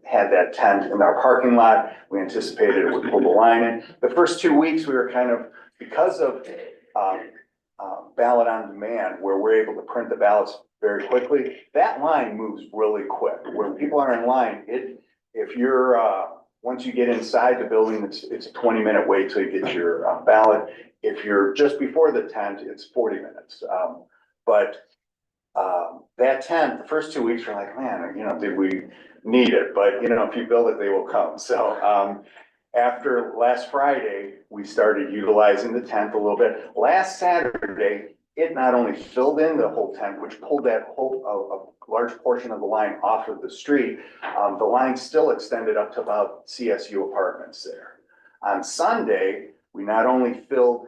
had that tent in our parking lot, we anticipated it would pull the line in. The first 2 weeks, we were kind of, because of ballot on demand, where we're able to print the ballots very quickly, that line moves really quick. When people are in line, if you're, once you get inside the building, it's a 20-minute wait till you get your ballot. If you're just before the tent, it's 40 minutes. That tent, the first 2 weeks, we're like, man, did we need it? But, if you build it, they will come. So after last Friday, we started utilizing the tent a little bit. Last Saturday, it not only filled in the whole tent, which pulled that whole, a large portion of the line off of the street, the line still extended up to about CSU apartments there. On Sunday, we not only filled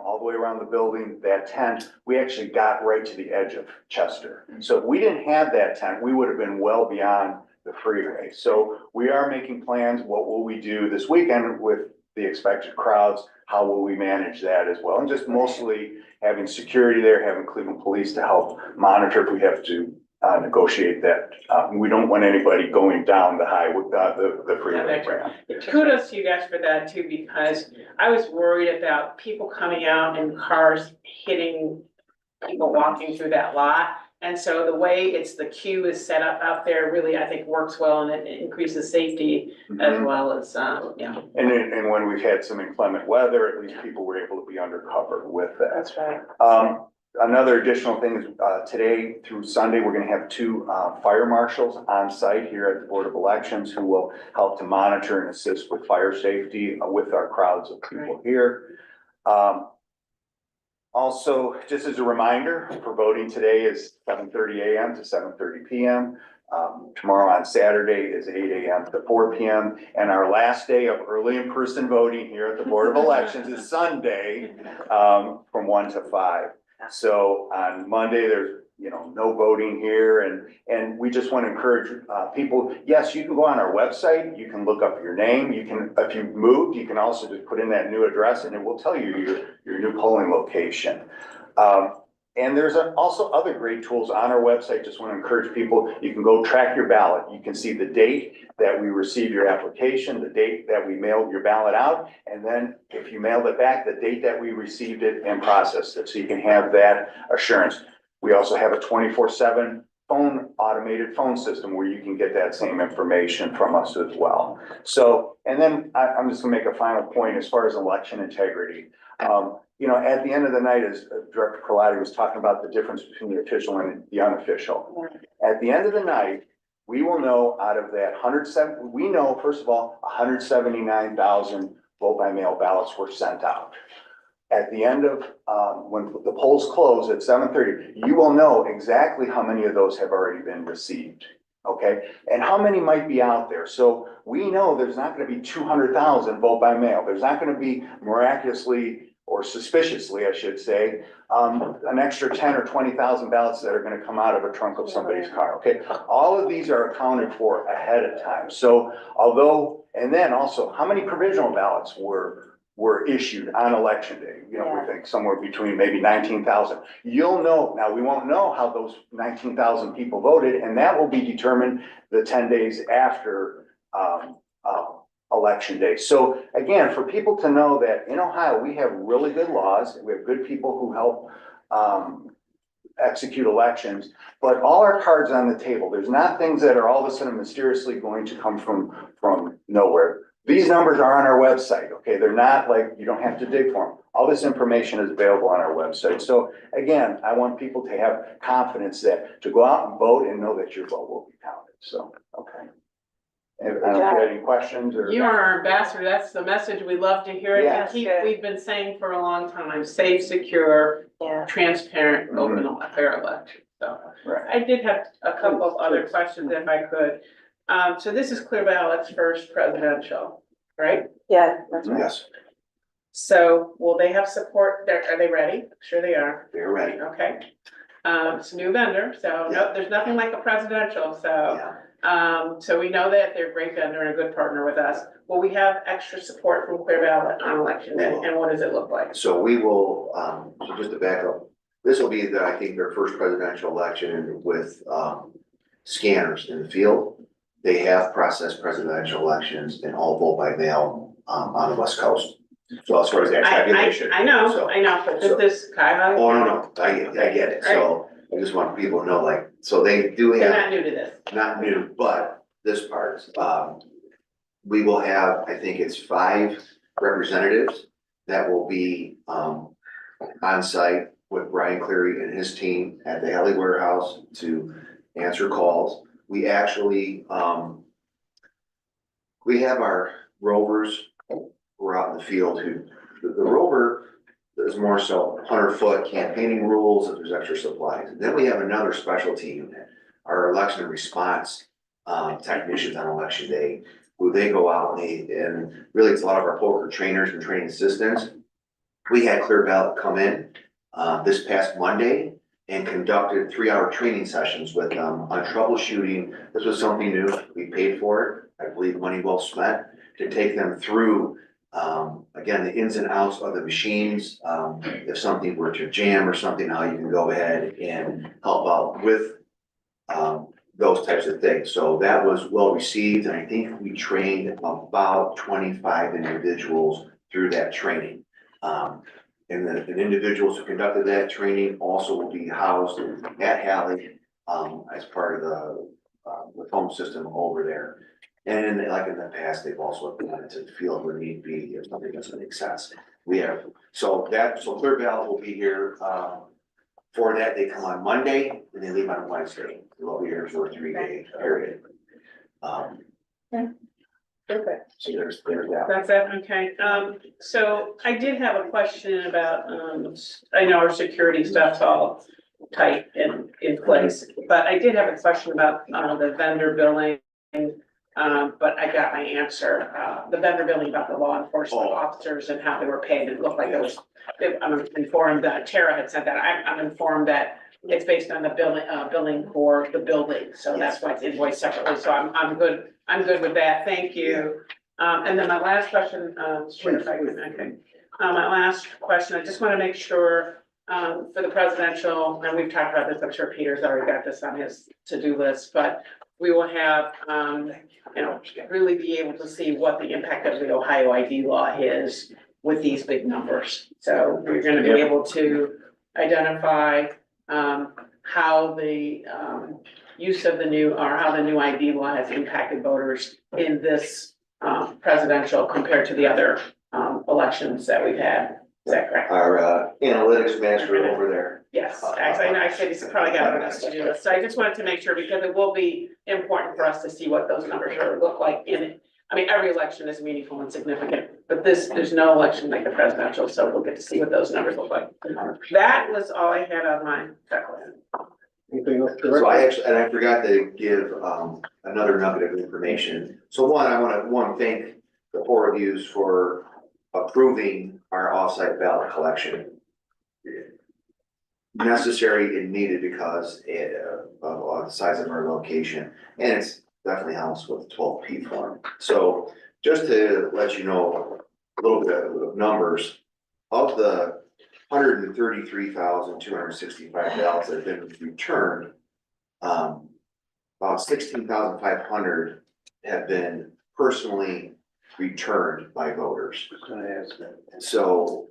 all the way around the building, that tent, we actually got right to the edge of Chester. So if we didn't have that tent, we would have been well beyond the freeway. So we are making plans. What will we do this weekend with the expected crowds? How will we manage that as well? And just mostly having security there, having Cleveland Police to help monitor if we have to negotiate that. We don't want anybody going down the highway, the freeway ramp. Kudos to you guys for that too, because I was worried about people coming out and cars hitting people walking through that lot. And so the way the queue is set up out there really, I think, works well, and it increases safety as well as, And when we've had some inclement weather, at least people were able to be undercover with that. That's right. Another additional thing is today through Sunday, we're going to have 2 fire marshals on site here at the Board of Elections who will help to monitor and assist with fire safety with our crowds of people here. Also, just as a reminder, for voting today is 7:30 a.m. to 7:30 p.m. Tomorrow on Saturday is 8 a.m. to 4 p.m. And our last day of early in-person voting here at the Board of Elections is Sunday from 1 to 5. So on Monday, there's no voting here, and we just want to encourage people. Yes, you can go on our website. You can look up your name. You can, if you've moved, you can also just put in that new address, and it will tell you your new polling location. And there's also other great tools on our website. Just want to encourage people. You can go track your ballot. You can see the date that we received your application, the date that we mailed your ballot out, and then if you mailed it back, the date that we received it and processed it. So you can have that assurance. We also have a 24/7 automated phone system where you can get that same information from us as well. So, and then I'm just gonna make a final point as far as election integrity. At the end of the night, as Director Prelati was talking about the difference between the official and the unofficial. At the end of the night, we will know out of that 107, we know, first of all, 179,000 vote by mail ballots were sent out. At the end of, when the polls close at 7:30, you will know exactly how many of those have already been received, okay? And how many might be out there. So we know there's not gonna be 200,000 vote by mail. There's not gonna be miraculously or suspiciously, I should say, an extra 10 or 20,000 ballots that are gonna come out of a trunk of somebody's car, okay? All of these are accounted for ahead of time. So although, and then also, how many provisional ballots were issued on election day? You know, we think somewhere between maybe 19,000. You'll know, now we won't know how those 19,000 people voted, and that will be determined the 10 days after, election day. So again, for people to know that in Ohio, we have really good laws, we have good people who help execute elections, but all our cards on the table. There's not things that are all of a sudden mysteriously going to come from nowhere. These numbers are on our website, okay? They're not like, you don't have to dig for them. All this information is available on our website. So again, I want people to have confidence that to go out and vote and know that your vote will be counted. So, okay. And I don't know if you have any questions or. You are our ambassador. That's the message. We love to hear it. Yeah. We've been saying for a long time, safe, secure, transparent, open, fair election. So Right. I did have a couple of other questions if I could. So this is Clear Ballot's first presidential, right? Yeah, that's right. Yes, So will they have support there? Are they ready? Sure they are. they're ready. Okay. It's a new vendor, so no, there's nothing like a presidential, so. Yeah. So we know that they're a great vendor and a good partner with us. Will we have extra support from Clear Ballot on election day, and what does it look like? So we will, so just to back up, this will be I think, their first presidential election with, scanners in the field. They have processed presidential elections and all vote by mail, on the West Coast. So as far as that tabulation. I know, So- but so- this Kyle, Oh, no, I get it. So I just want people to know, like, so they do they're have, not new to this. not new, but this part, we will have, I think it's 5 representatives that will be, on site with Brian Cleary and his team at the Haley Warehouse to answer calls. We actually, we have our rovers who are out in the field who, the rover is more so 100-foot campaigning rules if there's extra supplies. And then we have another specialty unit, our election response technicians on election day, who they go out and really it's a lot of our poker trainers and training assistants. We had Clear Ballot come in this past Monday and conducted 3-hour training sessions with them on troubleshooting. This was something new. We paid for it. I believe money well spent to take them through again, the ins and outs of the machines. If something were to jam or something, how you can go ahead and help out with those types of things. So that was well received, and I think we trained about 25 individuals through that training. And the individuals who conducted that training also will be housed at Haley as part of the phone system over there. And like in the past, they've also gone into the field where need be if something doesn't make sense. We have, so Clear Ballot will be here, for that. They come on Monday and they leave on Wednesday. They'll be here for a 3-day period. Perfect. So there's that. That's it, okay. So I did have a question about, I know our security stuff's all tight and in place, but I did have a question about, the vendor billing. But I got my answer, the vendor billing about the law enforcement officers and how they were paid. It looked like it was, I'm informed that Tara had said that. I'm informed that it's based on the billing for the building. So that's why it's invoiced separately. So I'm good with that. Thank you. And then my last question, sure, if I can, okay. My last question, I just want to make sure, for the presidential, and we've talked about this, I'm sure Peter's already got this on his to-do list, but we will have, really be able to see what the impact of the Ohio ID law is with these big numbers. So we're gonna be able to identify, how the, use of the new, or how the new ID law has impacted voters in this, presidential compared to the other, elections that we've had. Is that correct? Our analytics master over there. Yes, actually, I said he's probably got a list to do this, so I just wanted to make sure, because it will be important for us to see what those numbers are, look like in it. I mean, every election is meaningful and significant, but there's no election like the presidential, so we'll get to see what those numbers look like. That was all I had on my checklist. Anything else? So I actually, and I forgot to give another nugget of information. So one, I want to thank the 4 of yous for approving our offsite ballot collection. Necessary and needed because of the size of our location, and it's definitely helps with 12P form. So just to let you know a little bit of numbers, of the 133,265 ballots that have been returned, about 16,500 have been personally returned by voters. So,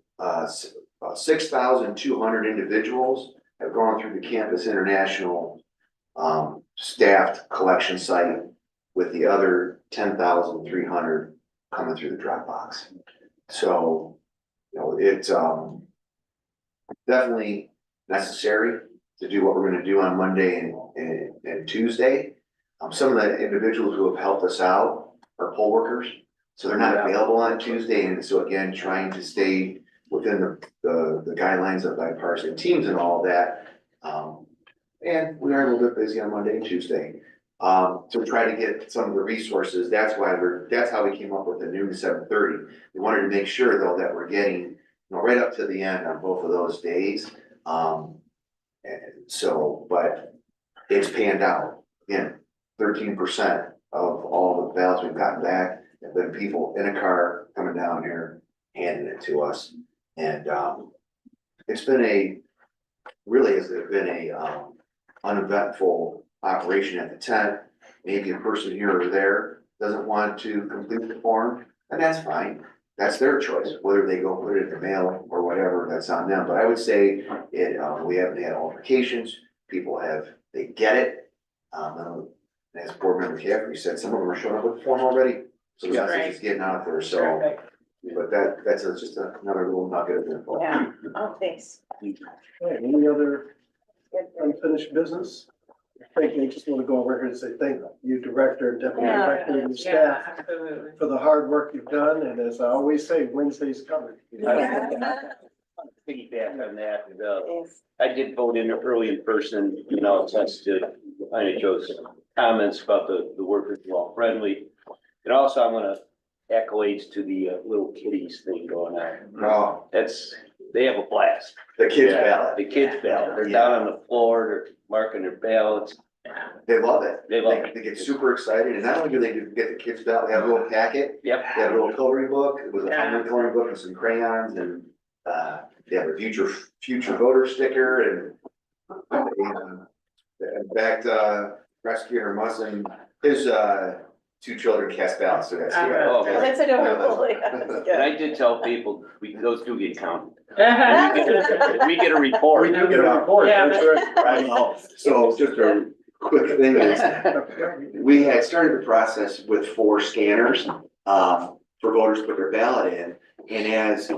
about 6,200 individuals have gone through the Campus International staffed collection site, with the other 10,300 coming through the drop box. So, you know, it's definitely necessary to do what we're gonna do on Monday and Tuesday. Some of the individuals who have helped us out are poll workers, so they're not available on Tuesday, and so again, trying to stay within the guidelines of bipartisan teams and all of that. And we are a little bit busy on Monday and Tuesday. To try to get some of the resources, that's how we came up with the noon to 7:30. We wanted to make sure though that we're getting, you know, right up to the end on both of those days. And so, but it's panned out. Again, 13% of all the ballots we've gotten back have been people in a car coming down here, handing it to us. And it's been uneventful operation at the tent. Maybe a person here or there doesn't want to complete the form, and that's fine. That's their choice, whether they go put it in the mail or whatever, that's on them. But I would say we haven't had altercations. People they get it. As board member Caffrey said, some of them are showing up with the form already. So the message is getting out there, so. Terrific. But that's just another little nugget of info. Yeah, oh, thanks. Okay, any other unfinished business? Thank you. I just want to go over here and say thank you, Director and Deputy Yeah. Director and the Yeah, staff absolutely. for the hard work you've done. And as I always say, Wednesday's coming. Piggyback on that, Yes. I did vote in early in person, you know, since to, I know Joe's comments about the workers law friendly. And also I'm gonna accolades to the little kiddies thing going on. Oh, They have a blast. the kids Yeah. ballot, The kids ballot, they're down on the floor, they're marking their ballots. they love it. They love it. They get super excited, and not only do they get the kids ballot, they have a little packet, Yep. they have a little coloring book with a Yeah. tiny coloring book and some crayons, and they have a future voter sticker, and back to Prosecutor Musson, his 2 children cast ballots, so that's. Oh, Oh, that's adorable. And I did tell people, those do get counted. Yeah. We get a report. We do get a report. Yeah. That's right. I know. So just a quick thing is, we had started the process with 4 scanners, for voters to put their ballot in. And as,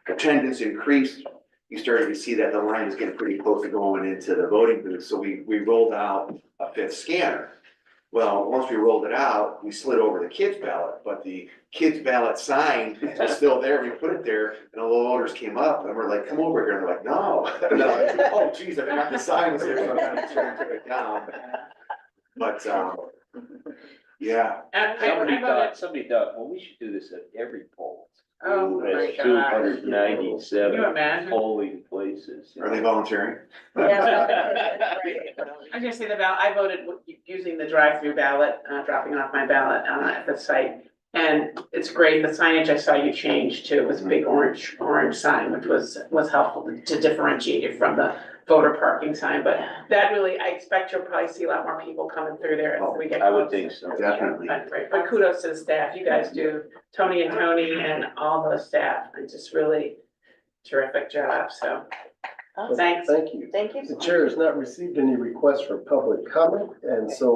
attendance increased, you started to see that the line is getting pretty close to going into the voting booth. So we rolled out a 5th scanner. Well, once we rolled it out, we slid over the kids ballot, but the kids ballot sign is still there. We put it there, and all the voters came up and we're like, come over here. And they're like, no. And I'm like, oh, geez, I forgot the sign was there, so I kind of took it down. But, yeah. Somebody thought, well, we should do this at every poll. Oh, my There's God. 297 Can you imagine? polling places. Are they volunteering? I just say I voted using the drive-through ballot, dropping off my ballot at the site. And it's great, the signage I saw you change to was a big orange sign, which was helpful to differentiate it from the voter parking sign. But that really, I expect you'll probably see a lot more people coming through there as we get I would closer. think so. Definitely. But kudos to the staff, you guys do, Tony and all the staff, it's just really terrific job, so. Thanks. Thank you. Thank you. The chair has not received any requests for public comment, and so